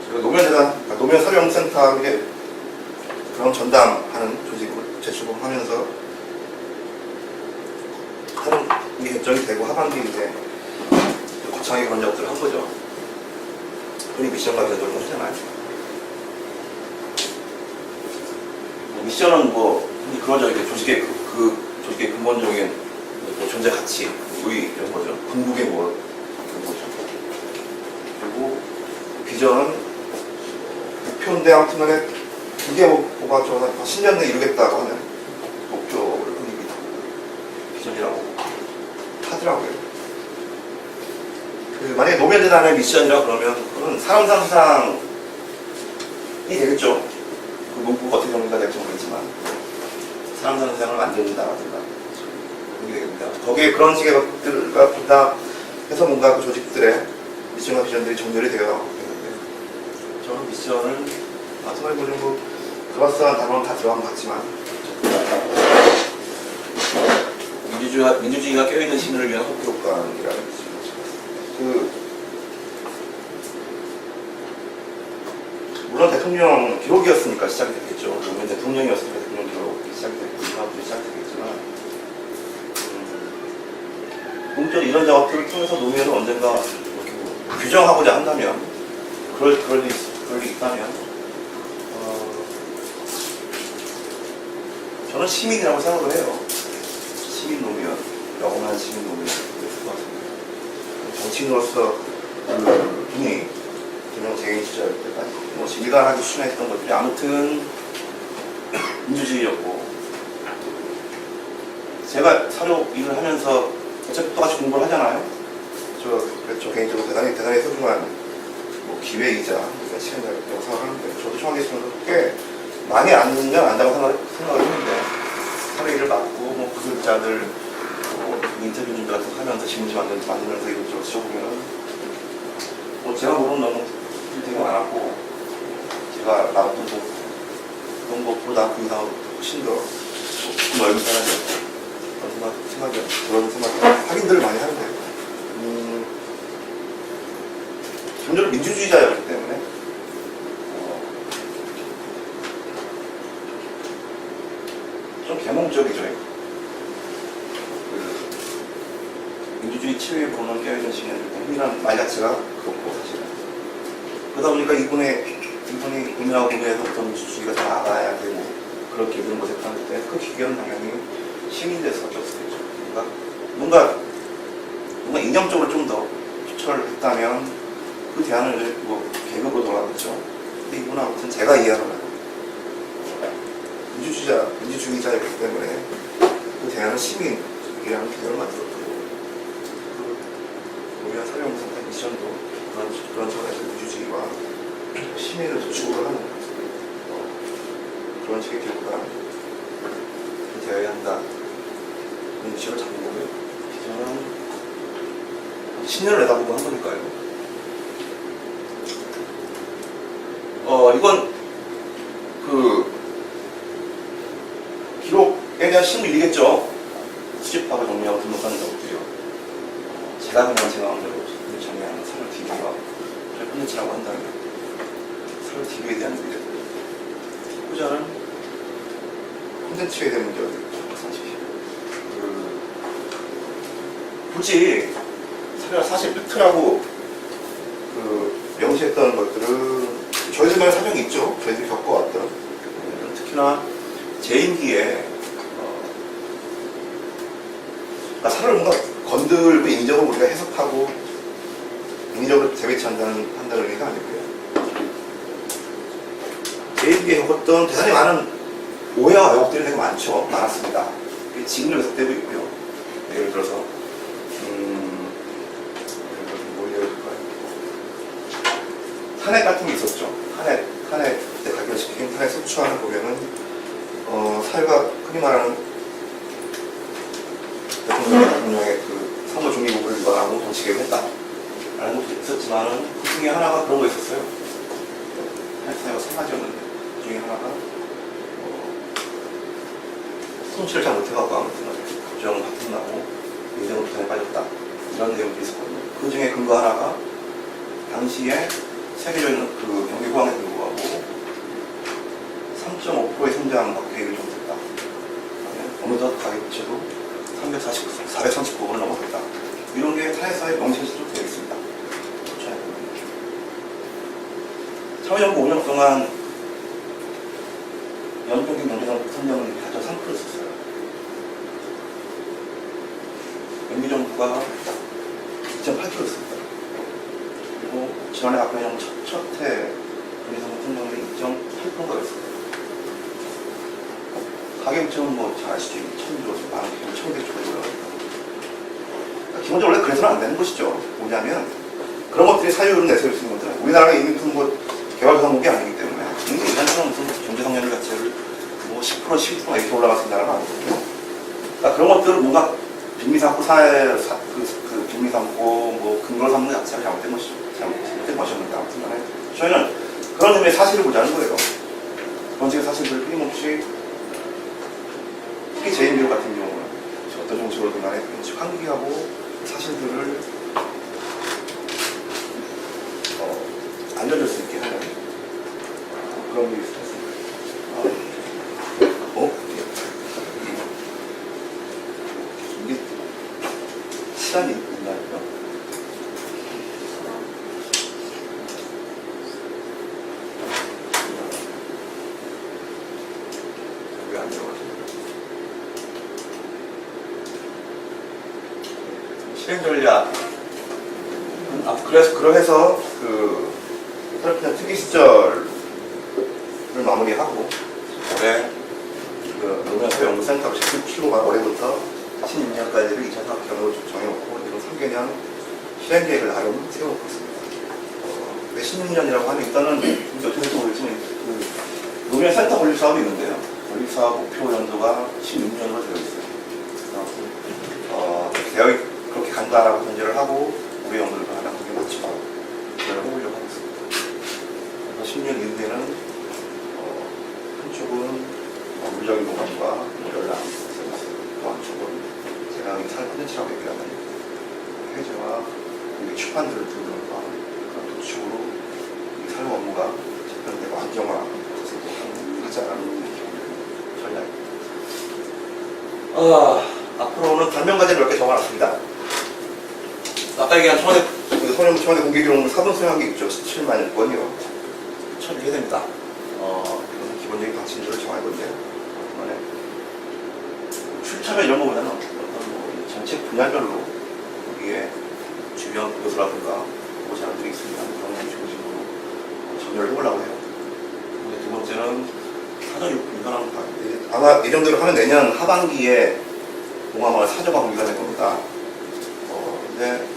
S2: 제가 노면 사령센터에 그런 전담하는 조직으로 재출범하면서 하반기 결정이 되고 하반기 이제 거창하게 그런 작업들을 한 거죠. 흔히 미션과 변동을 하잖아요. 미션은 흔히 그러죠. 이게 조직의 조직의 근본적인 존재 가치, 의의 이런 거죠. 궁극의 이런 거죠. 그리고 비전은 목표인데 아무튼 간에 두개 뭐가 저 10년 내에 이루겠다고 하는 목표를 흔히 비전이라고 하더라고요. 만약에 노벨재단의 미션이라 그러면 그건 사람 상상이 되겠죠. 그 문구가 어떻게 정리가 될지 모르겠지만 사람 상상을 만든다라든가 그게 됩니다. 거기에 그런 식의 것들과 보다 해서 뭔가 그 조직들의 미션과 비전들이 정렬이 되어 있는데 저는 미션을 정말 그럴싸한 단어는 다 들어간 것 같지만 민주주의가 껴있는 시민을 위한 헌법효과이라는 물론 대통령 기록이었으니까 시작이 됐겠죠. 물론 대통령이었으니까 대통령 기록이 시작이 됐고 사업들이 시작이 됐겠지만 공적 이런 작업들을 통해서 노무현은 언젠가 이렇게 규정하고자 한다면 그럴 일이 있다면 저는 시민이라고 생각을 해요. 시민 노무현, 영원한 시민 노무현 정치인으로서 분이 그냥 재임 시절 때까지 일관하게 추진했던 것들이 아무튼 민주주의였고 제가 사료 일을 하면서 어차피 똑같이 공부를 하잖아요. 저 개인적으로 대단히 소중한 기회이자 시간 영상을 하는데 저도 청와대 있으면서 꽤 많이 안다고 생각을 했는데 사료 일을 맡고 구술자들 인터뷰 준비 같은 거 하면서 신문지 만들면서 이것저것 지어보면은 제가 모르는 너무 되게 많았고 제가 나왔던 그런 것보다 그 이상 훨씬 더 넓은 사람이었고 그런 생각 확인들을 많이 하는데 기본적으로 민주주의자였기 때문에 좀 계몽적이죠. 민주주의 치유에 보는 깨어있는 시민이라는 말 자체가 그렇고 사실은 그러다 보니까 이분이 국민하고 국민에서 어떤 민주주의가 더 나아가야 되고 그렇게 이런 것에 따를 때 그 기견은 당연히 시민들의 수밖에 없었겠죠. 그러니까 뭔가 이념적으로 좀 더 추천을 했다면 그 대안을 계급으로 돌아갔죠. 근데 이분은 아무튼 제가 이해하는 민주주의자였기 때문에 그 대안은 시민이라는 개념을 만들었고 노무현 사령부센터 미션도 그런 차원에서 민주주의와 시민을 도축으로 하는 그런 식의 교육가 되어야 한다. 그런 미션을 잡은 거고요. 저는 10년을 내다보고 한 거니까요. 이건 기록에 대한 실무일이겠죠. 수집하고 정리하고 등록하는 작업들이요. 제가 그냥 생각한 대로 정리하는 서울 TV와 콘텐츠라고 한다면 서울 TV에 대한 문제들 후자는 콘텐츠에 대한 문제가 되겠죠. 굳이 사실 팩트라고 명시했던 것들은 저희들만의 사정이 있죠. 저희들이 겪어왔던 특히나 재임기에 사람을 뭔가 건들고 인위적으로 우리가 해석하고 인위적으로 재배치한다는 의미가 아니고요. 재임기에 겪었던 대단히 많은 오해와 왜곡들이 되게 많았습니다. 지금도 계속되고 있고요. 예를 들어서 탄핵 같은 게 있었죠. 탄핵 때 발견시킨 탄핵 속초안을 보면은 사회가 흔히 말하는 대통령의 선거 중립을 위반하고 정치 개혁을 했다라는 것도 있었지만은 그 중에 하나가 그런 거 있었어요. 탄핵 사유가 세 가지였는데 그 중에 하나가 손실을 잘 못해갖고 아무튼 국정은 바뀌나고 민생은 부산에 빠졌다 이런 내용도 있었거든요. 그 중에 근거 하나가 당시에 세계적인 그 경기 호황에 불구하고 3.5%의 성장 계획을 좀 했다. 어느덧 가계 부채도 439억을 넘어섰다. 이런 게 사회사의 명시로 되어 있습니다. 참여정부 5년 동안 연평균 경제성장을 4.3%였어요. MB정부가 2.8%였습니다. 그리고 지난해 박근혜 정부 첫해 경제성장률이 2.8%가 였습니다. 가계부채는 뭐 잘 아시죠? 1,000조, 만 원, 1,100조 올라가니까. 기본적으로 원래 그래서는 안 되는 것이죠. 뭐냐면 그런 것들이 사유를 내세울 수 있는 것들. 우리나라가 이미 무슨 뭐 개발도상국이 아니기 때문에 이미 예전처럼 무슨 경제성장률 자체를 뭐 10%, 12% 이렇게 올라갔을 나라가 아니거든요. 그러니까 그런 것들을 뭔가 빈미 삼고 그 빈미 삼고 뭐 근거를 삼는 자체가 잘못된 것이죠. 잘못된 것이었는데 아무튼 간에 저희는 그런 의미의 사실을 보자는 거예요. 정책의 사실들을 끊임없이 특히 제2미국 같은 경우는 어떤 정책으로든 간에 환기하고 사실들을 알려줄 수 있게 하는 그런 게 있었습니다. 이게 시간이 있나요? 왜 안 들어가죠? 실행 전략. 그래서 그 트럼프 특기 시절을 마무리하고 올해 그 노무현 연구센터 출고가 올해부터 16년까지를 2차 사업계획으로 정해놓고 지금 3개년 실행 계획을 나름 세워놓고 있습니다. 왜 16년이라고 하면 일단은 어떻게 될지 모르겠지만 그 노무현 센터 건립 사업이 있는데요. 건립 사업 목표 연도가 16년으로 되어 있어요. 그렇게 간다라고 전제를 하고 우리 연구를 하나 그게 맞추고 그걸 해보려고 하고 있습니다. 그래서 10년 이후에는 한쪽은 물리적인 노감과 연락 서비스, 또 한쪽은 제가 살 콘텐츠라고 얘기하는 회제와 출판들을 두는 그런 도축으로 사용 업무가 집행되고 안정화되고 하자라는 전략입니다. 앞으로는 단명과제를 몇 개 적어놨습니다. 아까 얘기한 청와대 공개 기록물 사본 수령한 게 있죠. 17만 건이요. 처리해야 됩니다. 그런 기본적인 방침들을 정할 건데요. 출처가 이런 거보다는 어떤 뭐 정책 분야별로 거기에 주변 교수라든가 보호자들이 있습니다. 그런 중심으로 전열을 해보려고 해요. 두 번째는 사전 유관하는 거 아마 예정대로 하면 내년 하반기에 동아마을 사저가 공개가 될 겁니다. 근데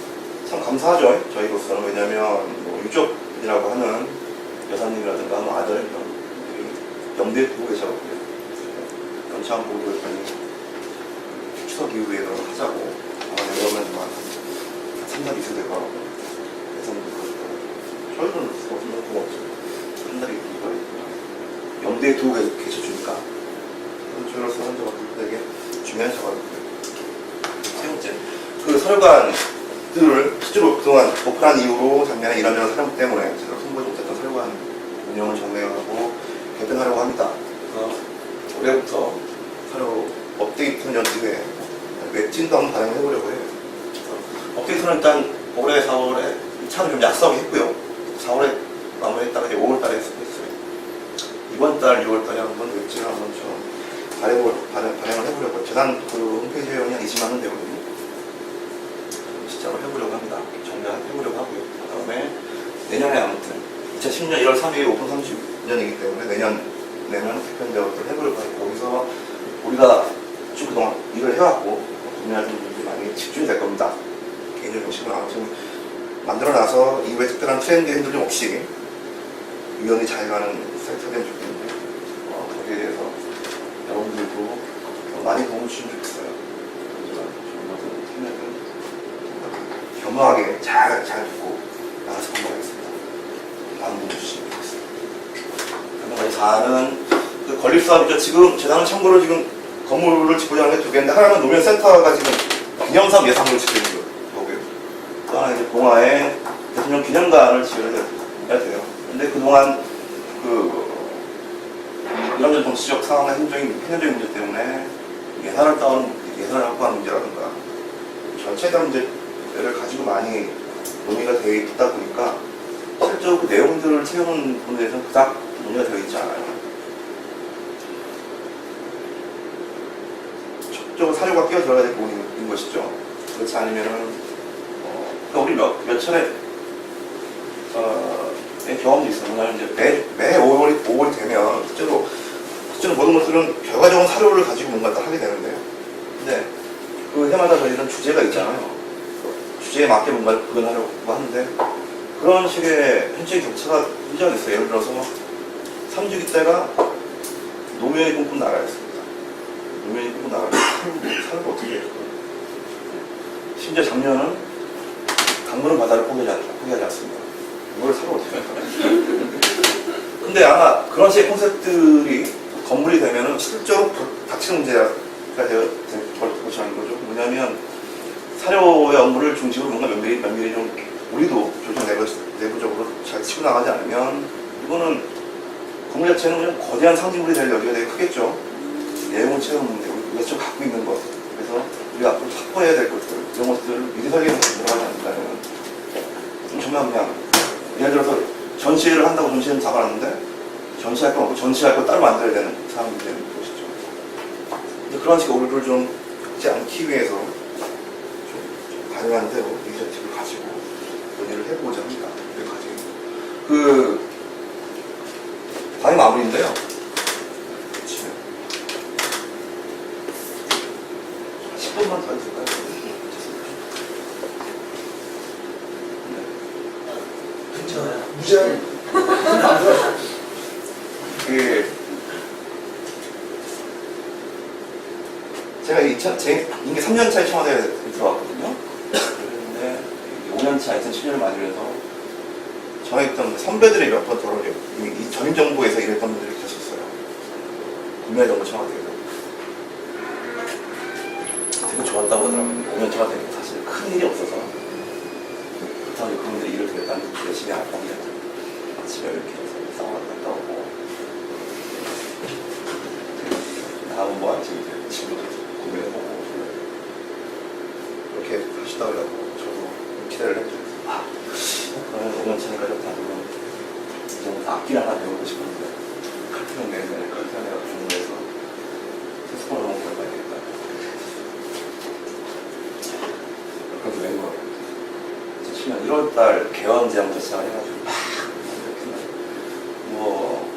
S2: 참 감사하죠. 저희로서는. 왜냐하면 뭐 유족이라고 하는 여사님이라든가 뭐 아들 이런 분들이 염두에 두고 계셔가지고 연차한 보고를 추석 이후에 하자고 내려오면 좀 한 3달 이상 될 거라고 예상도 그렇고 저희는 없는 거 없죠. 한 달이 이거 염두에 두고 계셔주니까 저희로서는 되게 중요한 작업이고요. 세 번째, 그 서류관들을 실제로 그동안 오픈한 이후로 작년에 이런저런 사람 때문에 제가 홍보를 못했던 서류관 운영을 정리하고 개편하려고 합니다. 그래서 올해부터 서류 업데이트는 연기에 웹진도 한번 반영을 해보려고 해요. 업데이트는 일단 올해 4월에 차를 좀 약속하게 했고요. 4월에 마무리했다가 이제 5월달에 했어요. 이번 달 6월달에 한번 웹진을 한번 좀 반영을 해보려고. 재단 그 홈페이지 회원이 한 20만 원 되거든요. 시작을 해보려고 합니다. 정리해보려고 하고요. 그 다음에 내년에 아무튼 2010년 1월 3일 오픈 30년이기 때문에 내년 개편 작업을 해보려고 하고, 거기서 우리가 쭉 그동안 일을 해왔고 구매하시는 분들이 많이 집중이 될 겁니다. 개인적인 방식으로 아무튼 만들어놔서 이후에 특별한 트렌드 흔들림 없이 유연히 잘 가는 섹터된 좋겠는데 거기에 대해서 여러분들도 많이 도움을 주시면 좋겠어요. 겸허하게 잘 듣고 나가서 공부하겠습니다. 다음 분 주시면 좋겠습니다. 4는 그 건립사업이죠. 지금 재단은 참고로 지금 건물을 짓고자 하는 게 2개인데, 하나는 노면센터가 지금 기념사업 예산으로 짓고 있는 거고요. 또 하나는 이제 봉화에 대통령 2년간을 지원을 해야 돼요. 근데 그동안 이런 정치적 상황과 행정적인 문제 때문에 예산을 확보하는 문제라든가 전체 다 문제를 가지고 많이 논의가 되어 있다 보니까 실제로 그 내용들을 채우는 부분에 대해서는 그닥 논의가 되어 있지 않아요. 적극적으로 사료가 끼어 들어가야 될 부분인 것이죠. 그렇지 않으면은 우리 몇 차례 경험도 있어요. 뭐냐면 이제 매 5월이 되면 실제로 모든 것들은 결과적인 사료를 가지고 뭔가 하게 되는데요. 근데 그 해마다 저희는 주제가 있잖아요. 주제에 맞게 뭔가 구현하려고 하는데 그런 식의 현실의 격차가 문제가 있어요. 예를 들어서 3주기 때가 노무현이 꿈꾼 나라였습니다. 노무현이 꿈꾼 나라를 사는 거 어떻게 해요? 심지어 작년은 강물은 바다를 포기하지 않습니다. 이걸 사러 어떻게 할까요? 근데 아마 그런 식의 콘셉트들이 건물이 되면은 실제로 닥치는 문제가 되어 것이라는 거죠. 뭐냐면 사료의 업무를 중심으로 뭔가 면밀히 좀 우리도 조직 내부적으로 잘 치고 나가지 않으면 이거는 건물 자체는 그냥 거대한 상징물이 될 여지가 되게 크겠죠. 내용을 채우는 문제, 우리가 좀 갖고 있는 것. 그래서 우리가 앞으로 확보해야 될 것들, 이런 것들을 미리 설계해서 들어가지 않는다면 정말 그냥 예를 들어서 전시회를 한다고 전시회는 잡아놨는데 전시할 거 없고 전시할 거 따로 만들어야 되는 상황이 되는 것이죠. 근데 그런 식의 오류를 좀 하지 않기 위해서 좀 가능한 대로 이니셔티브를 가지고 논의를 해보고자 합니다. 당연히 마무리인데요. 10분만 더 해줄까요?
S3: 괜찮아요. 무시하게.
S2: 제가 이게 3년차에 청와대에 들어왔거든요. 그런데 5년차 2007년을 맞으면서 전에 있던 선배들이 몇 번 들어오죠. 이미 전임 정부에서 일했던 분들이 계셨어요. 국민의정부 청와대에서. 되게 좋았다고 하더라고요. 5년차가 되니까 사실 큰 일이 없어서 그렇다고 그분들이 일을 되게 열심히 할 겁니다. 아침에 이렇게 싸우러 갔다 오고 다음은 뭐 할지 친구들 고민해보고 이렇게 하시다 그러고 저도 기대를 했죠. 그러면 5년차니까 좀 다르면 이제 악기를 하나 배우고 싶은데 칼퇴는 내내 칼퇴는 내가 중국에서 스포를 너무 배워야겠다. 그래서 외국어 2007년 1월달 개원제한부터 시작해가지고 뭐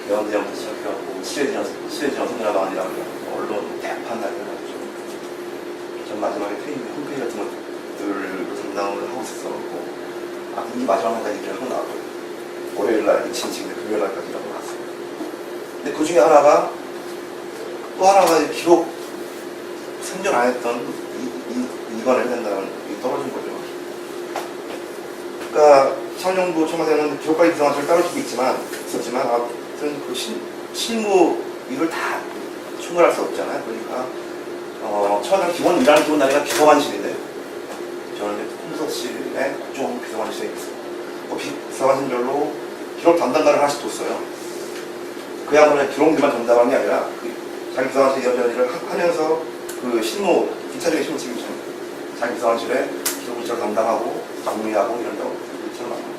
S2: 개원제한부터 시작해가지고 시대지원 선전화방이라고 언론 대판 날려가지고 전 마지막에 트레이닝 홈페이지 같은 것들을 담당을 하고 있었고 이 마지막 날까지 일을 하고 나왔거든요. 월요일날 미친 친구들 금요일날까지 일하고 나왔어요. 근데 그 중에 하나가 또 하나가 기록 생존 안 했던 이관을 해야 된다는 게 떨어진 거죠. 그러니까 참정부 청와대는 기록관리 비서관실을 따로 두고 있었지만 아무튼 그 실무 이걸 다 충분할 수 없잖아요. 그러니까 청와대는 일하는 기본 단위가 비서관실인데 저는 이제 홍서실에 좀 비서관실에 있어요. 그 비서관실별로 기록 담당관을 하나씩 뒀어요. 그야말로 기록일만 전담하는 게 아니라 자기 비서관실 이런저런 일을 하면서 그 실무, 기차적인 실무 책임져 자기 비서관실에 기록 일처를 담당하고 정리하고 이런 일처럼 합니다.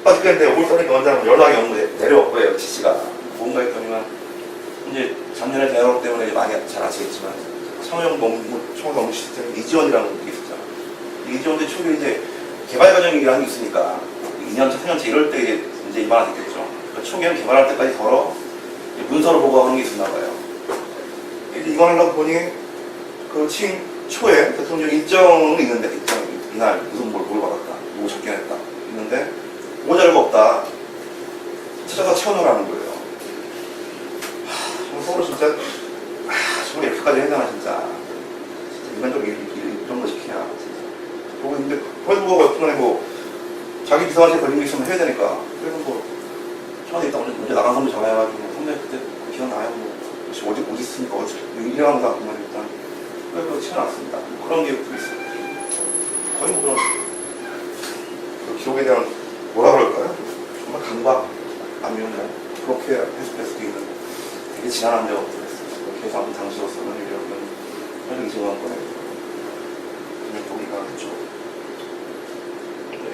S2: 바빠죽겠는데 5월달에 원장 연락이 온 거예요. 내려왔고요. 지시가 뭔가 했더니만 이제 작년에 대학원 때문에 많이 잘 아시겠지만 청와대 업무 시스템 이지원이라는 게 있었잖아요. 이지원도 초기에 이제 개발 과정이라는 게 있으니까 2년차, 3년차 이럴 때 이제 입안이 됐겠죠. 그러니까 초기에는 개발할 때까지 걸어 문서로 보고하는 게 있었나 봐요. 이제 이거 하려고 보니 그 취임 초에 대통령 일정이 있는데 이날 무슨 뭘 받았다, 누구 접견했다 있는데 모자료가 없다. 찾아서 채워넣으라는 거예요. 서로 진짜 정말 이렇게까지 해야 되나 진짜 인간적으로 이런 거 시키냐 진짜. 보고 있는데 거기서 보고 어떤 뭐 자기 비서관실 걸린 게 있으면 해야 되니까 그래서 뭐 청와대 있다 먼저 나간 선배 전화해가지고 선배 그때 기억나요? 뭐 혹시 어디 있습니까? 일하면서 보면 일단 그래서 치워놨습니다. 그런 게 있어요. 거의 뭐 그런 기록에 대한 뭐라 그럴까요? 정말 강박 아니면 뭐 그렇게 해석할 수도 있는 되게 지난한 데 어떠했어요. 그렇게 해서 아무튼 당시로서는 이런 활력 이송한 거에 그냥 동의가 했죠. 네.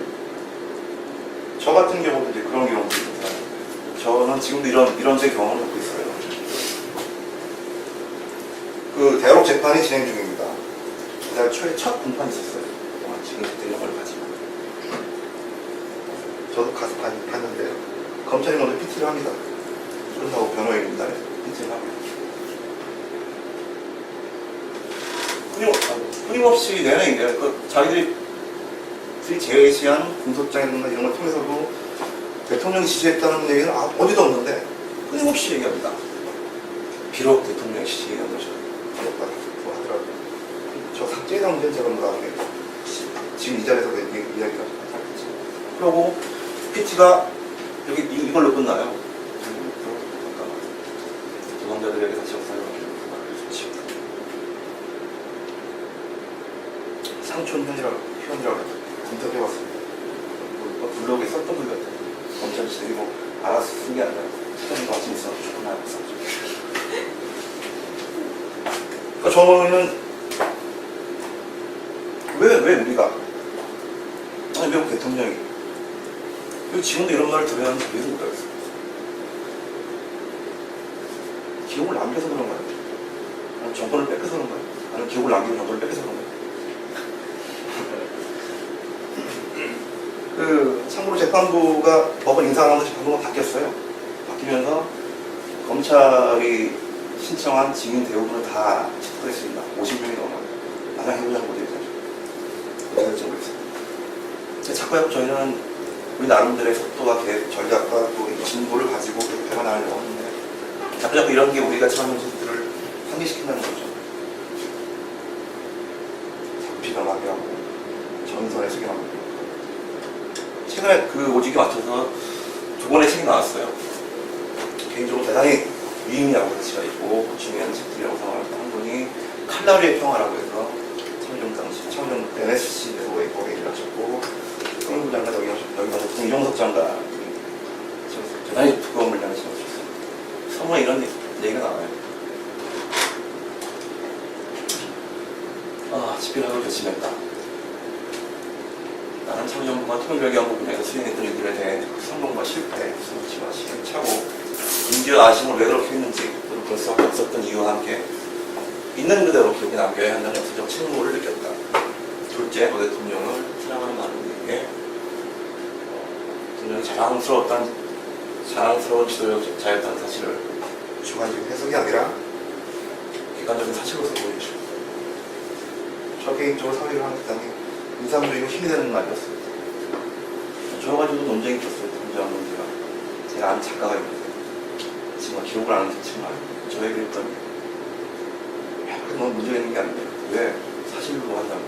S2: 저 같은 경우도 이제 그런 경우도 있어요. 저는 지금도 이런 제 경험을 갖고 있어요. 그 대록 재판이 진행 중입니다. 그달 초에 첫 공판이 있었어요. 지금 그때 영화를 가지고. 저도 가서 봤는데요. 검찰이 먼저 PT를 합니다. 그렇다고 변호인입니다. PT를 하고요. 끊임없이 내내 얘기해요. 자기들이 제시한 공소장이나 이런 걸 통해서도 대통령이 지시했다는 얘기는 어디도 없는데 끊임없이 얘기합니다. 비록 대통령이 지시한 것이 어렵다고 하더라고요. 저 삭제해서 문제는 제가 나중에 지금 이 자리에서 이야기가 하겠지. 그리고 PT가 여기 이걸로 끝나요. 노동자들에게 다시 역사를 좋지. 상촌현이라고 검토해봤습니다. 블로그에 썼던 글 같아요. 검찰들이 뭐 알아서 쓴 게 아니라 사장님 관심 있어서 조금 알아서 그러니까 저는 왜 우리가 아니 미국 대통령이 지금도 이런 말을 들어야 하는지 계속 못하겠어요. 기록을 남겨서 그런가요? 아니면 정권을 뺏겨서 그런가요? 아니면 기록을 남기고 정권을 뺏겨서 그런가요? 참고로 재판부가 법원 인사하면서 재판부가 바뀌었어요. 바뀌면서 검찰이 신청한 증인 대부분을 다 체포했습니다. 50명이 넘어요. 나중에 해보자는 것도 있어요. 어떻게 될지 모르겠어요. 자꾸 저희는 우리 나름대로의 속도와 전략과 또 진보를 가지고 배워나가려고 하는데 자꾸 이런 게 우리가 처한 현실들을 상기시킨다는 거죠. 자꾸 비관하게 하고 전선에 쓰게 만들고 최근에 그 오직에 맞춰서 두 권의 책이 나왔어요. 개인적으로 대단히 유의미하고 가치가 있고 중요한 책들이라고 생각합니다. 한 분이 칼라리의 평화라고 해서 참여정 당시 참여정 NSC 내부에 거기 일을 하셨고 홍영부 장관 여기 가서 이종석 장관 대단히 두꺼운 물량을 실어주셨어요. 서문에 이런 얘기가 나와요. 집필하고 결심했다. 나는 참여정부가 통일외교안보 분야에서 수행했던 일들에 대해 성공과 실패, 성취와 시행착오, 인지와 아쉬움을 왜 그렇게 했는지 또는 그럴 수밖에 없었던 이유와 함께 있는 그대로 기억에 남겨야 한다는 역사적 책무를 느꼈다. 둘째, 고 대통령을 사랑하는 많은 우리에게 대통령이 자랑스러운 지도자였다는 사실을 주관적인 해석이 아니라 객관적인 사실로서 보여주시고 저 개인적으로 사회를 하는 대상이 인상적이고 힘이 되는 말이었습니다. 저가지고도 논쟁이 있었어요. 문제와 문제가. 제가 아는 작가가 있는데 정말 기록을 안 하는 정말 저에게 했더니 넌 문제가 있는 게 아닌데 왜 사실로 한다고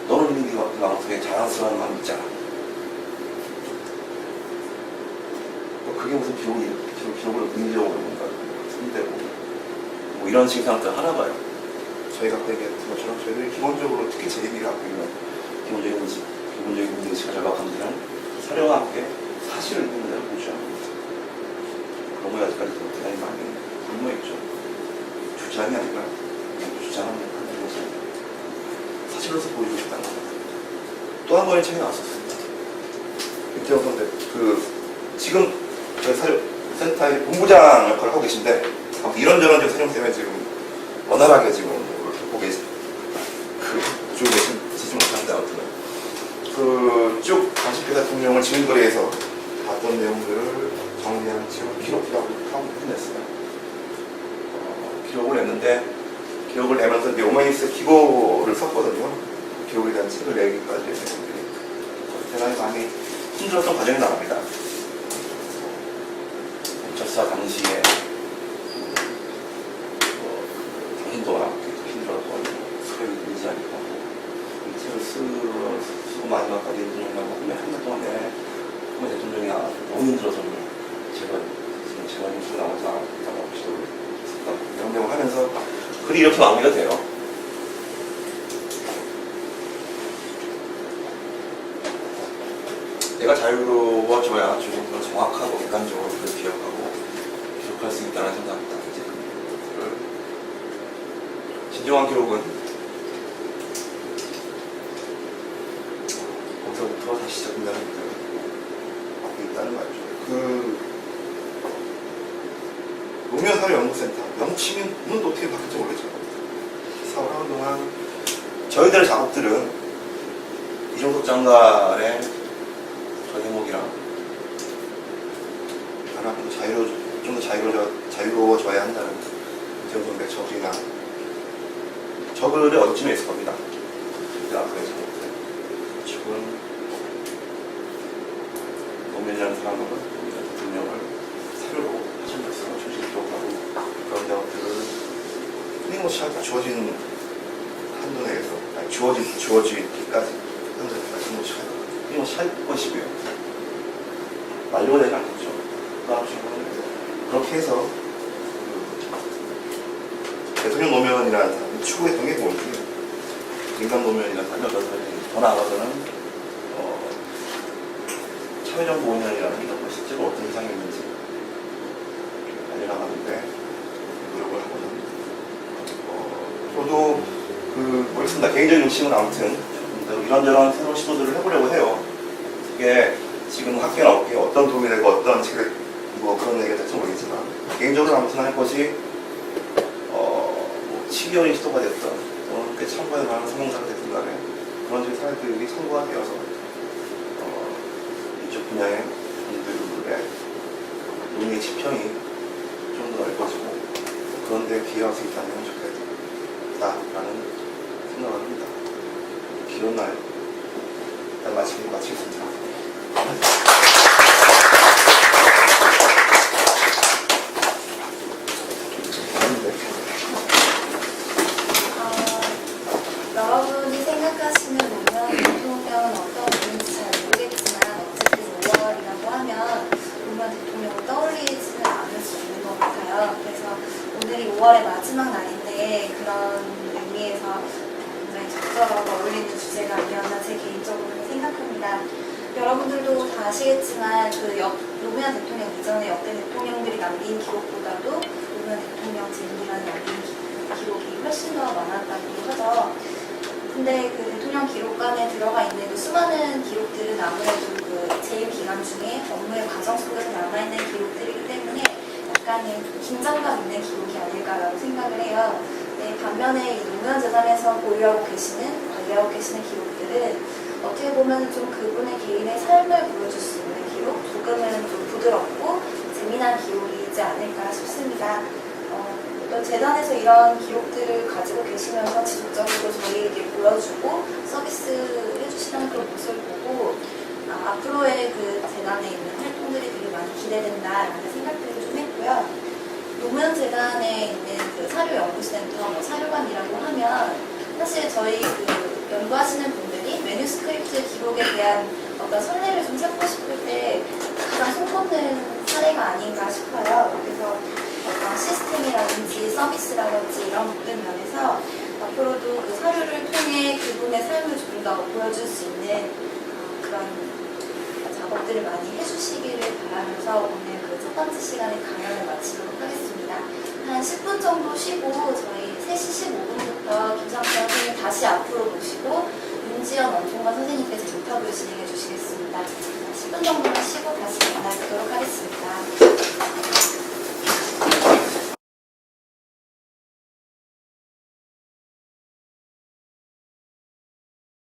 S2: 너는 이미 네 마음속에 자랑스러운 마음이 있잖아. 그게 무슨 기록을 문제적으로 뭔가 손대고 뭐 이런 식의 생각들 하나 봐요. 저희가 갖고 얘기했던 것처럼 저희들이 기본적으로 특히 제 얘기가 갖고 있는 기본적인 문제의식과 절박함들은 사료와 함께 사실을 있는 대로 보지 않습니다. 그런 거 아직까지도 대단히 많이 불모있죠. 주장이 아니라 주장하는 것을 사실로서 보이고 싶다는 겁니다. 또 한 번의 책이 나왔었습니다. 김태형 선배, 지금 저희 사료센터의 본부장 역할을 하고 계신데 이런저런 지금 사령 때문에 지금 원활하게 지금 보고 계신 쭉 계시지 못한데 아무튼 쭉 강식회 대통령을 지금거리에서 봤던 내용들을 정리한 지금 기록이라고 하고 끝냈어요. 기록을 냈는데 기록을 내면서 이제 오마이뉴스에 기고를 썼거든요. 기록에 대한 책을 내기까지 내용들이 대단히 많이 힘들었던 과정이 나옵니다. 전사 당시에 당신도 워낙 힘들었고 서로를 의지하기도 하고 이 책을 쓰고 마지막까지 대통령하고 한달 동안 정말 대통령이 너무 힘들어서 제가 뉴스 나와서 기도를 했었다고 이런 내용을 하면서 글이 이렇게 마무리가 돼요. 내가 자유로워져야 좀 더 정확하고 객관적으로 그걸 기억하고 기록할 수 있다는 생각입니다. 이제 그걸 진정한 기록은 거기서부터 다시 시작된다는 믿음을 갖고 있다는 말이죠. 그 노무현 사회연구센터 명칭은 또 어떻게 바뀔지 모르겠죠. 사업을 하는 동안 저희들의 작업들은 이종석 장관의 저 대목이랑 다른 앞으로 좀 더 자유로워져야 한다는 이종석의 저글이나 저글이 어디쯤에 있을 겁니다. 그 앞으로의 작업들. 지금 노무현이라는 사람은 노무현 대통령을 사료로 하신 말씀을 충실히 기록하고 그런 작업들을 끊임없이 할 주어진 한도 내에서 주어지기까지 끊임없이 할 것이고요. 만료가 되지 않겠죠. 그렇게 해서 대통령 노무현이라는 사람이 추구했던 게 뭔지 민간 노무현이라는 사람이 어떤 사람이 더 나아가서는 참여정부 5년이라는 게 실제로 어떤 이상이 있는지 알려나가는데 노력을 하고자 합니다. 저도 모르겠습니다. 개인적인 욕심은 아무튼 이런저런 새로운 시도들을 해보려고 해요. 이게 지금 학계나 업계에 어떤 도움이 되고 어떤 책을 그런 얘기가 될지 모르겠지만 개인적으로 아무튼 할 것이 치기어린 시도가 됐던 또는 꽤 참고할 만한 성공사가 됐든 간에 그런 식의 사례들이 선고가 되어서 이쪽 분야의 분들의 논의의 지평이 좀 더 넓어지고 그런 데 기여할 수 있다면 좋겠다라는 생각을 합니다. 기존 날 일단 마치고 마치겠습니다.
S1: 여러분이 생각하시는 노무현 대통령은 어떤 분인지 잘 모르겠지만 어쨌든 5월이라고 하면 노무현 대통령을 떠올리지는 않을 수 있는 것 같아요. 그래서 오늘이 5월의 마지막 날인데 그런 의미에서 굉장히 적절하고 어울리는 주제가 아니었나 제 개인적으로 생각합니다. 여러분들도 다 아시겠지만 노무현 대통령 이전에 역대 대통령들이 남긴 기록보다도 노무현 대통령 재임기간에 남긴 기록이 훨씬 더 많았다고 하죠. 근데 그 대통령 기록관에 들어가 있는 그 수많은 기록들은 아무래도 그 재임 기간 중에 업무의 과정 속에서 남아있는 기록들이기 때문에 약간의 긴장감 있는 기록이 아닐까라고 생각을 해요. 네, 반면에 이 노무현 재단에서 보유하고 계시는, 관리하고 계시는 기록들은 어떻게 보면 좀 그분의 개인의 삶을 보여줄 수 있는 기록, 조금은 좀 부드럽고 재미난 기록이지 않을까 싶습니다. 또 재단에서 이런 기록들을 가지고 계시면서 지속적으로 저희에게 보여주고 서비스 해주시는 그런 모습을 보고 앞으로의 그 재단에 있는 활동들이 되게 많이 기대된다라는 생각들을 좀 했고요. 노무현 재단에 있는 그 사료연구센터, 사료관이라고 하면 사실 저희 그 연구하시는 분들이 매뉴스크립트 기록에 대한 어떤 선례를 좀 찾고 싶을 때 가장 손꼽는 사례가 아닌가 싶어요. 그래서 어떤 시스템이라든지 서비스라든지 이런 모든 면에서 앞으로도 그 사료를 통해 그분의 삶을 좀 더 보여줄 수 있는 그런 작업들을 많이 해주시기를 바라면서 오늘 그 첫 번째 시간에 강연을 마치도록 하겠습니다. 한 10분 정도 쉬고 저희 3시 15분부터 김상태 선생님 다시 앞으로 모시고 윤지연 원통관 선생님께서 인터뷰 진행해 주시겠습니다. 10분 정도만 쉬고 다시 만나뵙도록 하겠습니다.